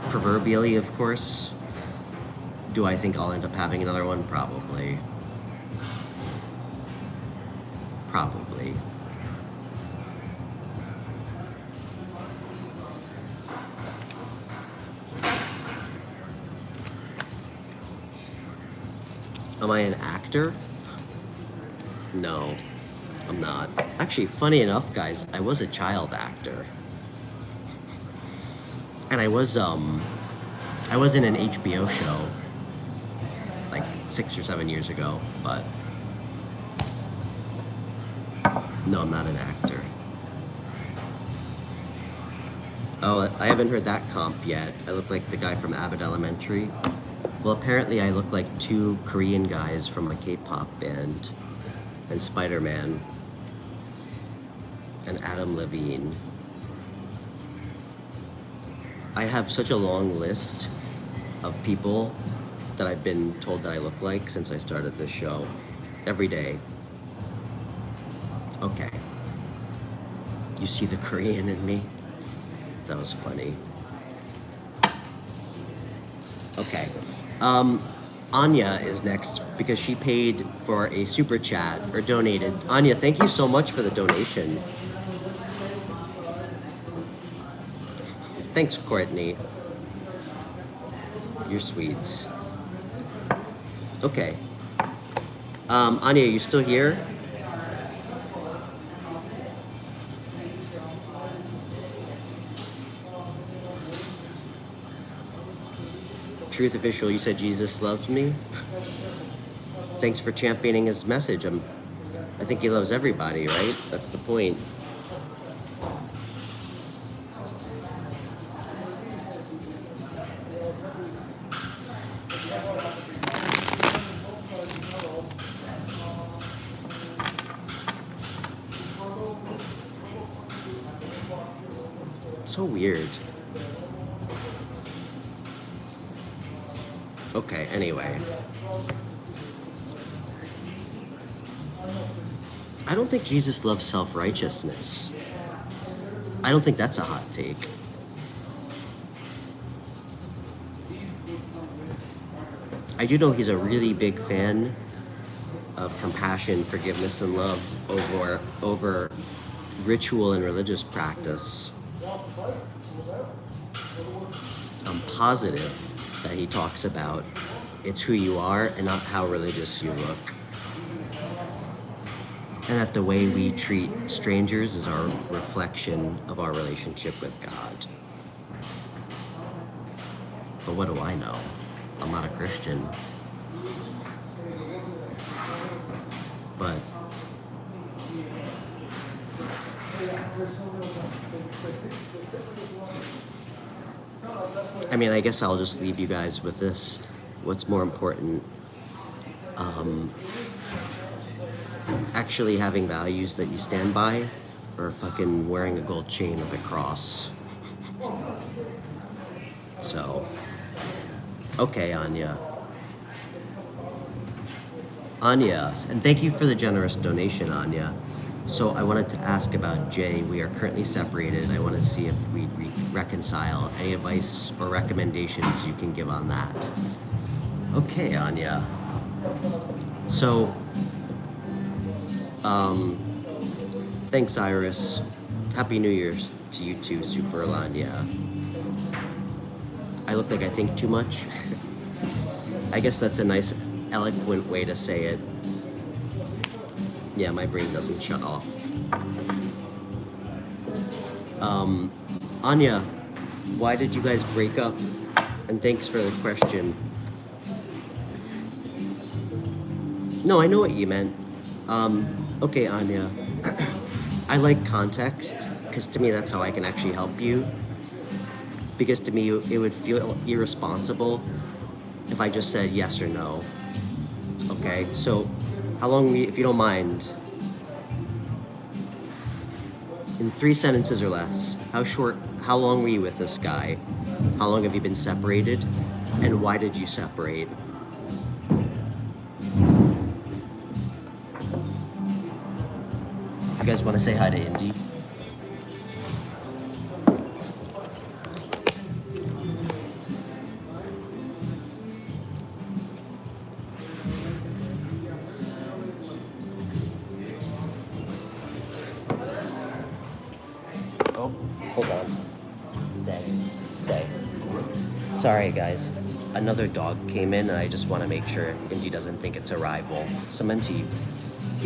proverbially, of course. Do I think I'll end up having another one? Probably. Probably. Am I an actor? No, I'm not. Actually, funny enough, guys, I was a child actor. And I was in an HBO show like 6 or 7 years ago, but no, I'm not an actor. Oh, I haven't heard that comp yet. I look like the guy from Abbott Elementary. Well, apparently I look like 2 Korean guys from a K-pop band, and Spider-Man, and Adam Levine. I have such a long list of people that I've been told that I look like since I started this show. Every day. Okay. You see the Korean in me? That was funny. Okay. Anya is next because she paid for a super chat or donated. Anya, thank you so much for the donation. Thanks, Courtney. You're sweets. Okay. Anya, you still here? Truth Official, you said Jesus loves me. Thanks for championing his message. I think he loves everybody, right? That's the point. So weird. Okay, anyway. I don't think Jesus loves self-righteousness. I don't think that's a hot take. I do know he's a really big fan of compassion, forgiveness, and love over ritual and religious practice. I'm positive that he talks about it's who you are and not how religious you look. And that the way we treat strangers is our reflection of our relationship with God. But what do I know? I'm not a Christian. But I mean, I guess I'll just leave you guys with this. What's more important? Actually having values that you stand by, or fucking wearing a gold chain with a cross. So, okay, Anya. Anya, and thank you for the generous donation, Anya. So I wanted to ask about Jay. We are currently separated. I want to see if we reconcile. Any advice or recommendations you can give on that? Okay, Anya. So, thanks, Iris. Happy New Year's to you too, Superlan, yeah. I look like I think too much. I guess that's a nice, eloquent way to say it. Yeah, my brain doesn't shut off. Anya, why did you guys break up? And thanks for the question. No, I know what you meant. Okay, Anya. I like context, because to me that's how I can actually help you. Because to me, it would feel irresponsible if I just said yes or no. Okay, so how long, if you don't mind, in 3 sentences or less, how long were you with this guy? How long have you been separated? And why did you separate? You guys want to say hi to Indy? Oh, hold on. Stay. Sorry, guys. Another dog came in, and I just want to make sure Indy doesn't think it's a rival. Sometimes he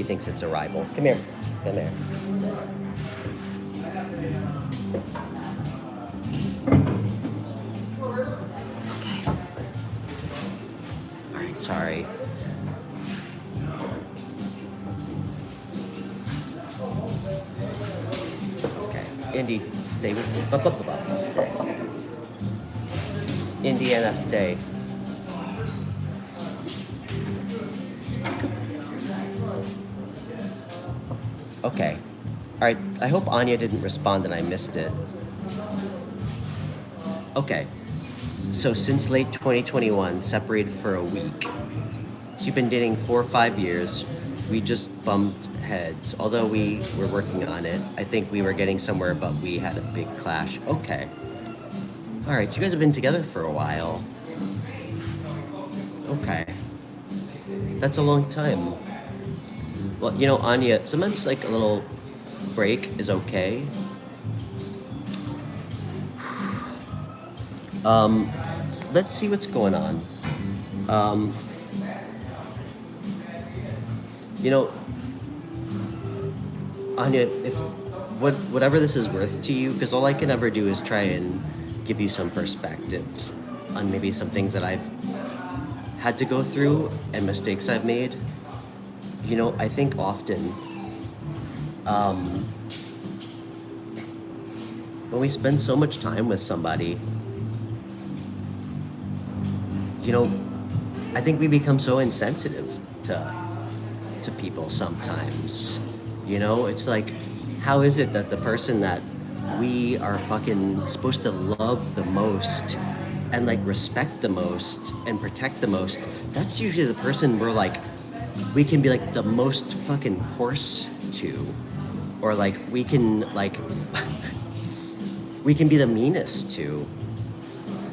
thinks it's a rival. Come here. Come here. Okay. All right, sorry. Okay, Indy, stay with me. Stay. Indiana, stay. Okay. All right. I hope Anya didn't respond and I missed it. Okay. So since late 2021, separated for a week. So you've been dating 4 or 5 years. We just bumped heads. Although we were working on it. I think we were getting somewhere, but we had a big clash. Okay. All right. So you guys have been together for a while. Okay. That's a long time. Well, you know, Anya, sometimes like a little break is okay. Let's see what's going on. You know, Anya, whatever this is worth to you, because all I can ever do is try and give you some perspectives on maybe some things that I've had to go through and mistakes I've made. You know, I think often when we spend so much time with somebody, you know, I think we become so insensitive to people sometimes. You know, it's like, how is it that the person that we are fucking supposed to love the most and like respect the most and protect the most, that's usually the person we're like, we can be like the most fucking coarse to, or like we can like we can be the meanest to.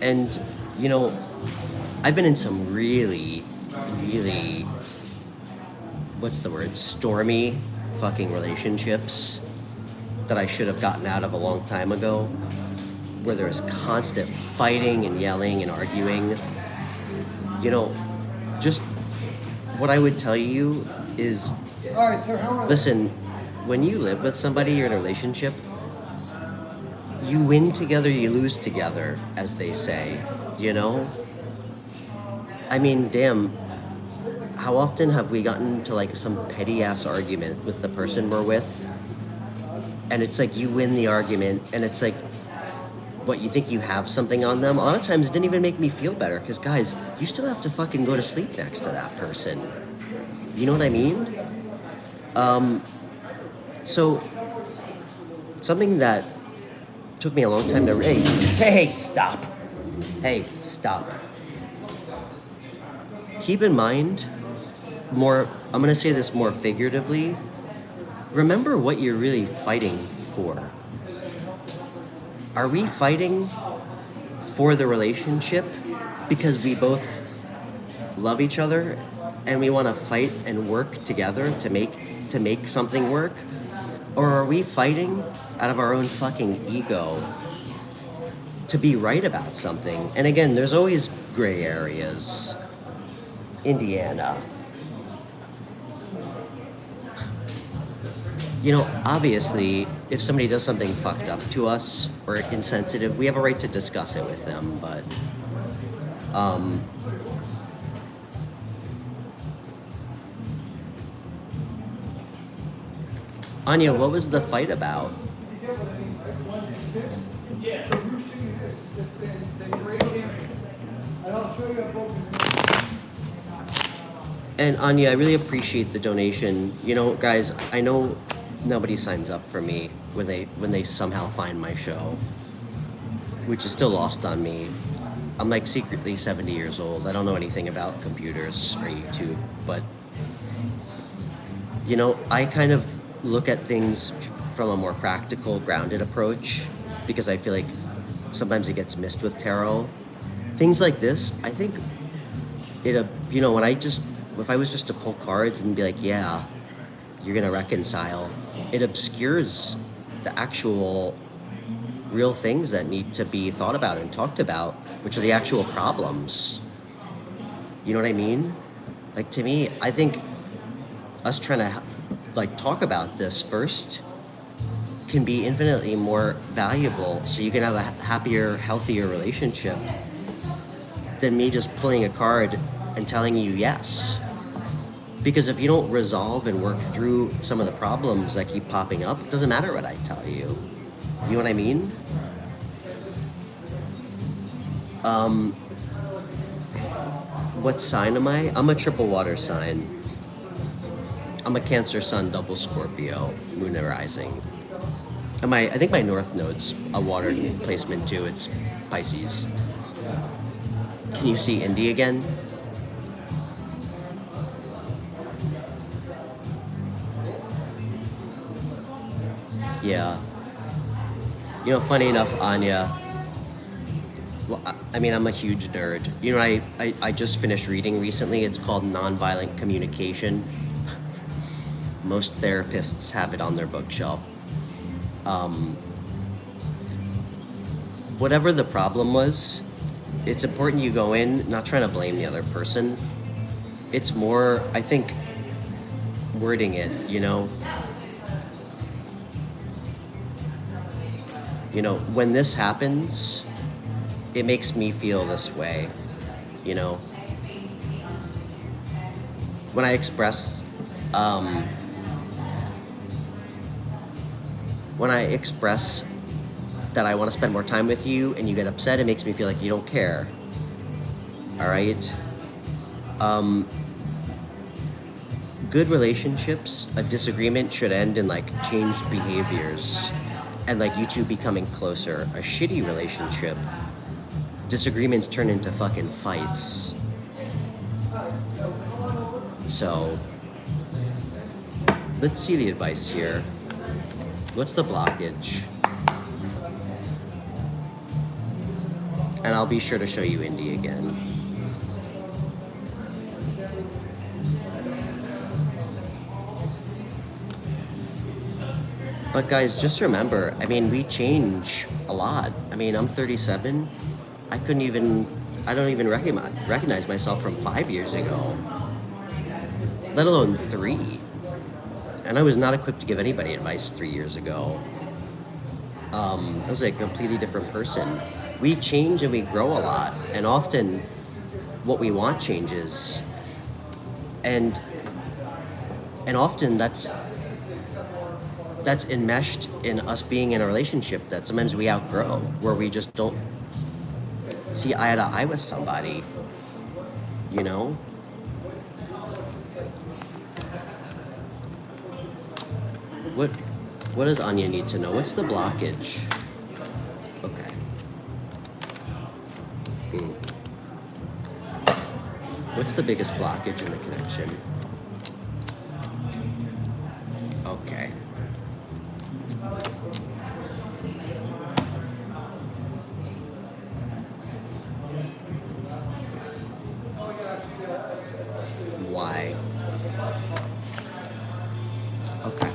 And you know, I've been in some really what's the word, stormy fucking relationships that I should have gotten out of a long time ago, where there's constant fighting and yelling and arguing. You know, just what I would tell you is, listen, when you live with somebody, you're in a relationship, you win together, you lose together, as they say, you know? I mean, damn, how often have we gotten to like some petty ass argument with the person we're with, and it's like you win the argument, and it's like, what, you think you have something on them? A lot of times it didn't even make me feel better, because guys, you still have to fucking go to sleep next to that person. You know what I mean? So something that took me a long time to Hey, stop. Keep in mind, I'm gonna say this more figuratively, remember what you're really fighting for. Are we fighting for the relationship because we both love each other and we want to fight and work together to make something work? Or are we fighting out of our own fucking ego to be right about something? And again, there's always gray areas. Indiana. You know, obviously, if somebody does something fucked up to us or insensitive, we have a right to discuss it with them, but Anya, what was the fight about? And Anya, I really appreciate the donation. You know, guys, I know nobody signs up for me when they somehow find my show, which is still lost on me. I'm like secretly 70 years old. I don't know anything about computers or YouTube, but you know, I kind of look at things from a more practical, grounded approach because I feel like sometimes it gets missed with tarot. Things like this, I think it, you know, if I was just to pull cards and be like, yeah, you're gonna reconcile, it obscures the actual real things that need to be thought about and talked about, which are the actual problems. You know what I mean? Like, to me, I think us trying to like talk about this first can be infinitely more valuable, so you can have a happier, healthier relationship than me just pulling a card and telling you yes. Because if you don't resolve and work through some of the problems that keep popping up, it doesn't matter what I tell you. You know what I mean? What sign am I? I'm a triple water sign. I'm a Cancer Sun, double Scorpio, Moon and Rising. And I think my North Node's a water placement too. It's Pisces. Can you see Indy again? Yeah. You know, funny enough, Anya, well, I mean, I'm a huge nerd. You know, I just finished reading recently. It's called Nonviolent Communication. Most therapists have it on their bookshelf. Whatever the problem was, it's important you go in not trying to blame the other person. It's more, I think, wording it, you know? You know, when this happens, it makes me feel this way, you know? When I express that I want to spend more time with you and you get upset, it makes me feel like you don't care. All right? Good relationships, a disagreement should end in like changed behaviors and like you two becoming closer. A shitty relationship, disagreements turn into fucking fights. So, let's see the advice here. What's the blockage? And I'll be sure to show you Indy again. But guys, just remember, I mean, we change a lot. I mean, I'm 37. I don't even recognize myself from 5 years ago, let alone 3. And I was not equipped to give anybody advice 3 years ago. I was a completely different person. We change and we grow a lot, and often what we want changes. And often that's enmeshed in us being in a relationship that sometimes we outgrow, where we just don't see eye to eye with somebody, you know? What does Anya need to know? What's the blockage? Okay. What's the biggest blockage in the connection? Okay. Why? Okay.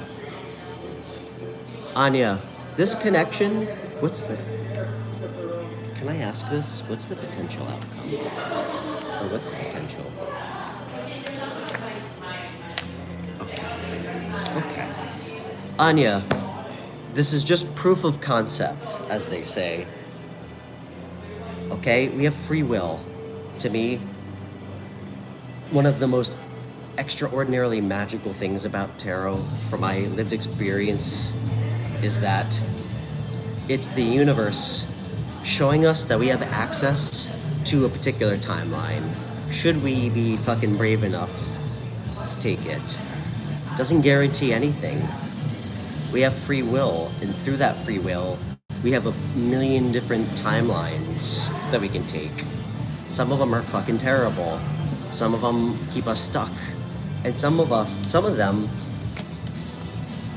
Anya, this connection, can I ask this? What's the potential outcome? Or what's the potential? Okay. Anya, this is just proof of concept, as they say. Okay, we have free will. To me, one of the most extraordinarily magical things about tarot, from my lived experience, is that it's the universe showing us that we have access to a particular timeline. Should we be fucking brave enough to take it? Doesn't guarantee anything. We have free will, and through that free will, we have a million different timelines that we can take. Some of them are fucking terrible. Some of them keep us stuck. And some of them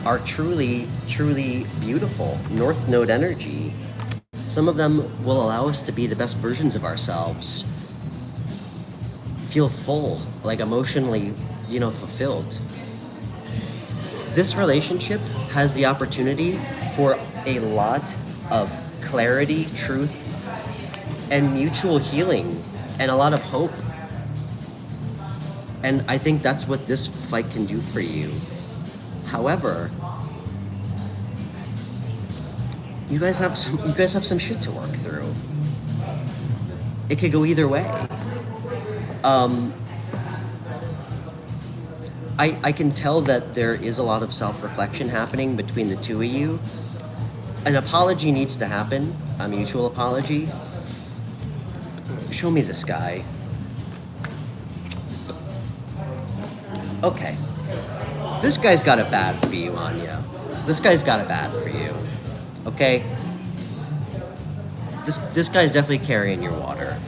are truly, truly beautiful. North Node energy. Some of them will allow us to be the best versions of ourselves. Feel full, like emotionally, fulfilled. This relationship has the opportunity for a lot of clarity, truth, and mutual healing, and a lot of hope. And I think that's what this fight can do for you. However, you guys have some shit to work through. It could go either way. I can tell that there is a lot of self-reflection happening between the two of you. An apology needs to happen, a mutual apology. Show me this guy. Okay. This guy's got it bad for you, Anya. This guy's got it bad for you. Okay? This guy's definitely carrying your water.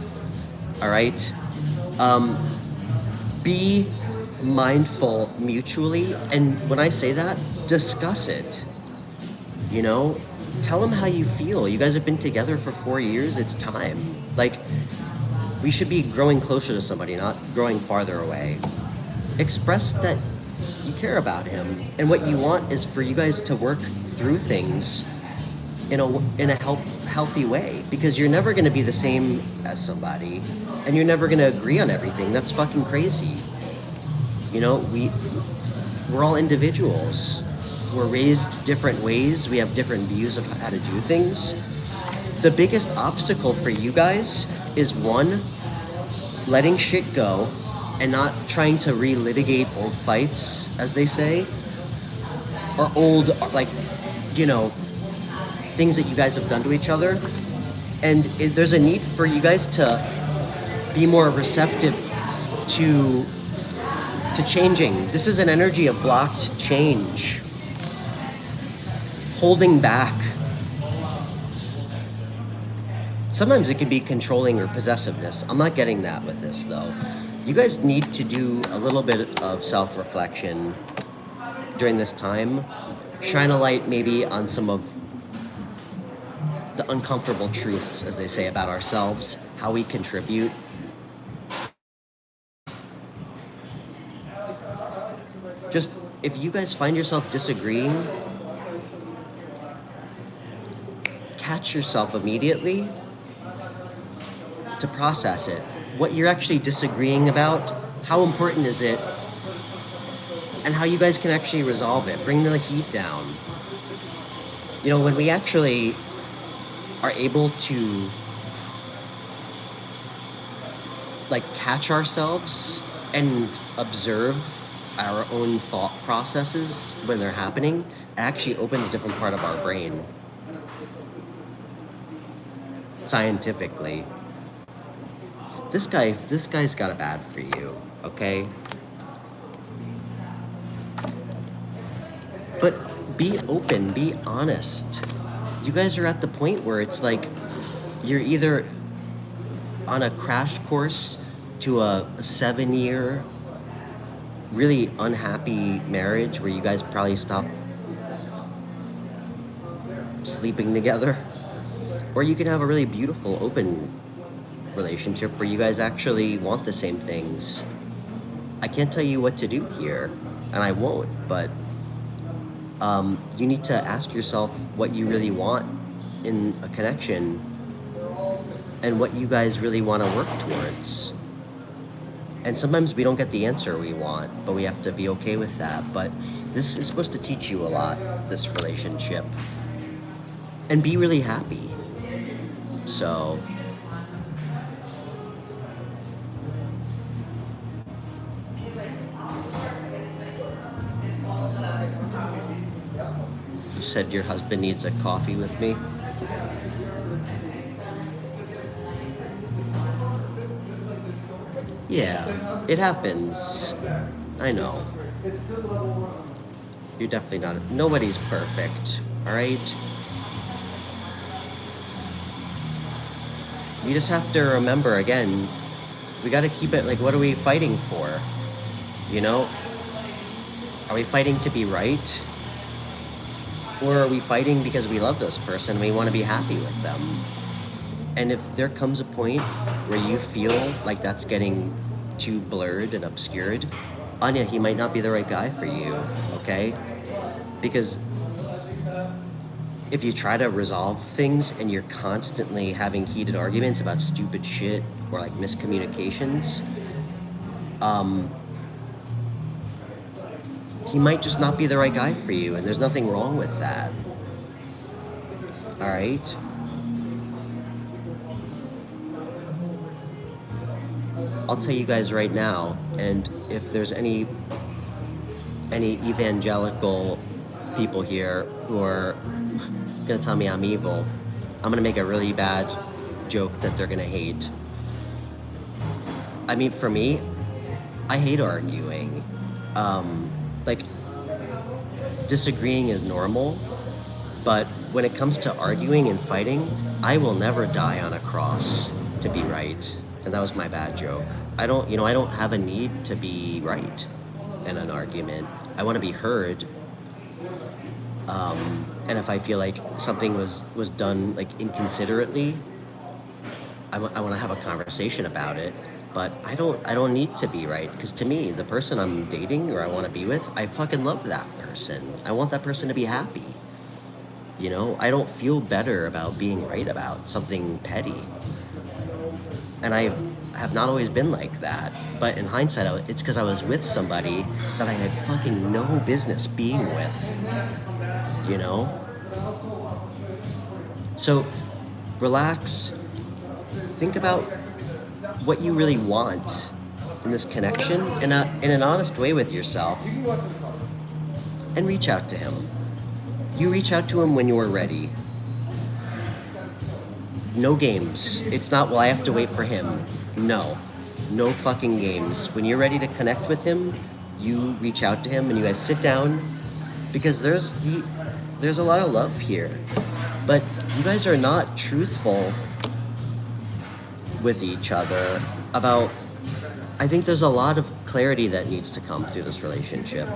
Alright? Be mindful mutually, and when I say that, discuss it. Tell him how you feel. You guys have been together for 4 years. It's time. We should be growing closer to somebody, not growing farther away. Express that you care about him, and what you want is for you guys to work through things in a healthy way, because you're never going to be the same as somebody, and you're never going to agree on everything. That's fucking crazy. We're all individuals. We're raised different ways. We have different views of how to do things. The biggest obstacle for you guys is, one, letting shit go and not trying to relitigate old fights, as they say, or old, things that you guys have done to each other. And there's a need for you guys to be more receptive to changing. This is an energy of blocked change, holding back. Sometimes it can be controlling or possessiveness. I'm not getting that with this, though. You guys need to do a little bit of self-reflection during this time. Shine a light maybe on some of the uncomfortable truths, as they say, about ourselves, how we contribute. Just, if you guys find yourself disagreeing, catch yourself immediately to process it. What you're actually disagreeing about, how important is it, and how you guys can actually resolve it. Bring the heat down. When we actually are able to catch ourselves and observe our own thought processes when they're happening, it actually opens a different part of our brain. Scientifically. This guy's got it bad for you, okay? But be open, be honest. You guys are at the point where it's you're either on a crash course to a 7-year really unhappy marriage where you guys probably stop sleeping together, or you can have a really beautiful open relationship where you guys actually want the same things. I can't tell you what to do here, and I won't, but You need to ask yourself what you really want in a connection and what you guys really want to work towards. And sometimes we don't get the answer we want, but we have to be okay with that. But this is supposed to teach you a lot, this relationship, and be really happy. So you said your husband needs a coffee with me? Yeah, it happens. I know. You're definitely not. Nobody's perfect, alright? You just have to remember, again, we gotta keep it like, what are we fighting for? You know? Are we fighting to be right? Or are we fighting because we love this person and we want to be happy with them? And if there comes a point where you feel like that's getting too blurred and obscured, Anya, he might not be the right guy for you, okay? Because if you try to resolve things and you're constantly having heated arguments about stupid shit or like miscommunications, he might just not be the right guy for you, and there's nothing wrong with that. All right? I'll tell you guys right now, and if there's any evangelical people here who are gonna tell me I'm evil, I'm gonna make a really bad joke that they're gonna hate. I mean, for me, I hate arguing. Like, disagreeing is normal, but when it comes to arguing and fighting, I will never die on a cross to be right. And that was my bad joke. I don't have a need to be right in an argument. I want to be heard. And if I feel like something was done like inconsiderately, I want to have a conversation about it. But I don't need to be right, because to me, the person I'm dating or I want to be with, I fucking love that person. I want that person to be happy. You know, I don't feel better about being right about something petty. And I have not always been like that. But in hindsight, it's because I was with somebody that I had fucking no business being with. You know? So, relax. Think about what you really want in this connection in an honest way with yourself, and reach out to him. You reach out to him when you're ready. No games. It's not, well, I have to wait for him. No fucking games. When you're ready to connect with him, you reach out to him and you guys sit down, because there's a lot of love here, but you guys are not truthful with each other about. I think there's a lot of clarity that needs to come through this relationship.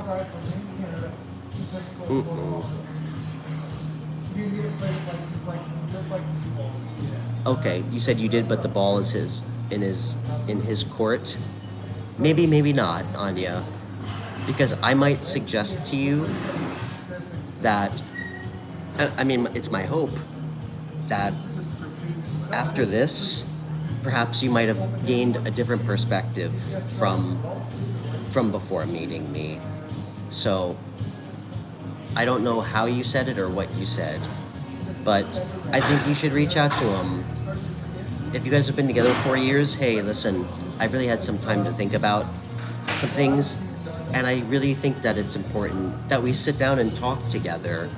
Okay, you said you did, but the ball is in his court. Maybe not, Anya, because I might suggest to you that, I mean, it's my hope that after this, perhaps you might have gained a different perspective from before meeting me. So I don't know how you said it or what you said, but I think you should reach out to him. If you guys have been together 4 years, hey, listen, I've really had some time to think about some things, and I really think that it's important that we sit down and talk together.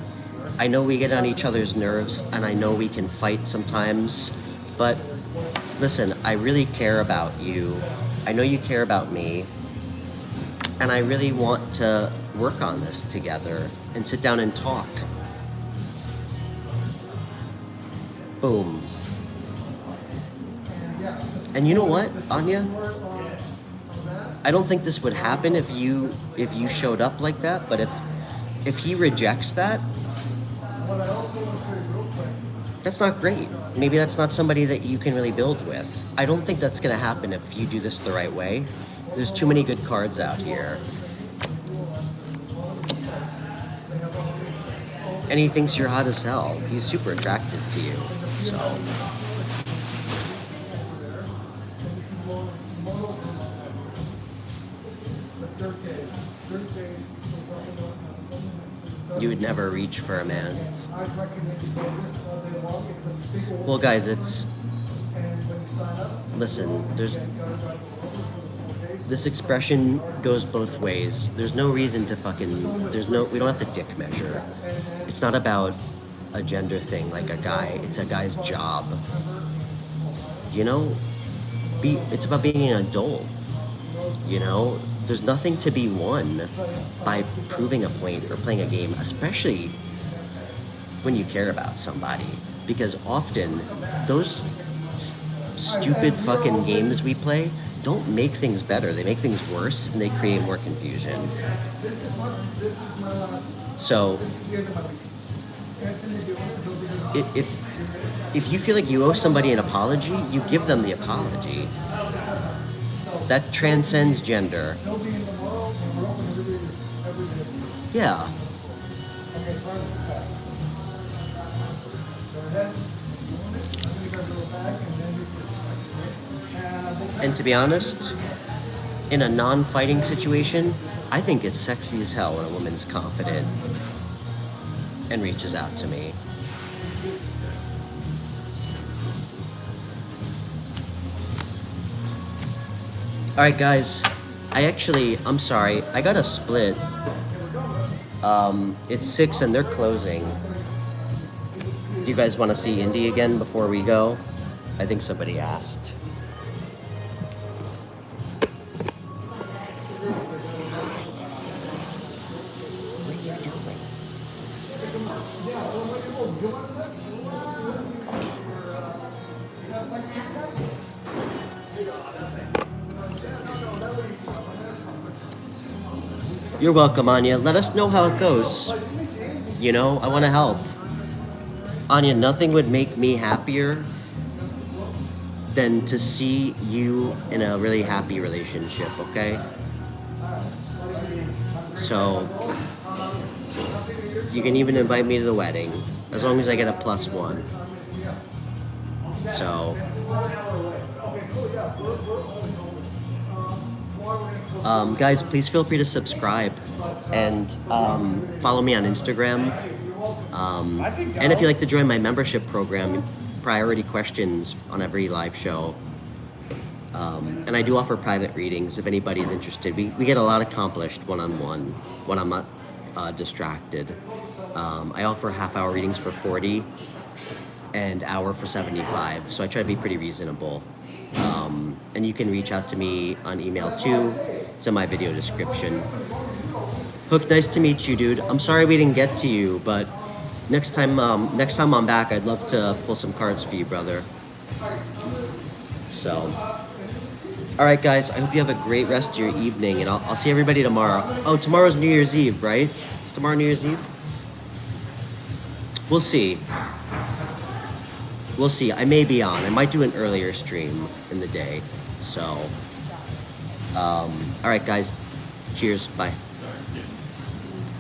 I know we get on each other's nerves, and I know we can fight sometimes, but listen, I really care about you. I know you care about me, and I really want to work on this together and sit down and talk. Boom. And you know what, Anya? I don't think this would happen if you showed up like that, but if he rejects that, that's not great. Maybe that's not somebody that you can really build with. I don't think that's gonna happen if you do this the right way. There's too many good cards out here. And he thinks you're hot as hell. He's super attracted to you. So. You would never reach for a man. Well, guys, listen, this expression goes both ways. There's no reason to we don't have to dick measure. It's not about a gender thing like a guy. It's a guy's job. You know, it's about being an adult. You know, there's nothing to be won by proving a point or playing a game, especially when you care about somebody. Because often, those stupid fucking games we play don't make things better. They make things worse, and they create more confusion. So, if you feel like you owe somebody an apology, you give them the apology. That transcends gender. Yeah. And to be honest, in a non-fighting situation, I think it's sexy as hell when a woman's confident and reaches out to me. Alright guys, I'm sorry, I got a split. It's 6 and they're closing. Do you guys want to see Indy again before we go? I think somebody asked. What are you doing? You're welcome, Anya. Let us know how it goes. You know, I want to help. Anya, nothing would make me happier than to see you in a really happy relationship, okay? So, you can even invite me to the wedding, as long as I get a +1. So, guys, please feel free to subscribe and follow me on Instagram. And if you'd like to join my membership program, priority questions on every live show. And I do offer private readings if anybody's interested. We get a lot accomplished one-on-one when I'm not distracted. I offer half-hour readings for $40 and hour for $75, so I try to be pretty reasonable. And you can reach out to me on email too. It's in my video description. Hook, nice to meet you, dude. I'm sorry we didn't get to you, but next time I'm back, I'd love to pull some cards for you, brother. So, all right, guys. I hope you have a great rest of your evening, and I'll see everybody tomorrow. Oh, tomorrow's New Year's Eve, right? Is tomorrow New Year's Eve? We'll see. We'll see. I may be on. I might do an earlier stream in the day. So, all right, guys. Cheers. Bye.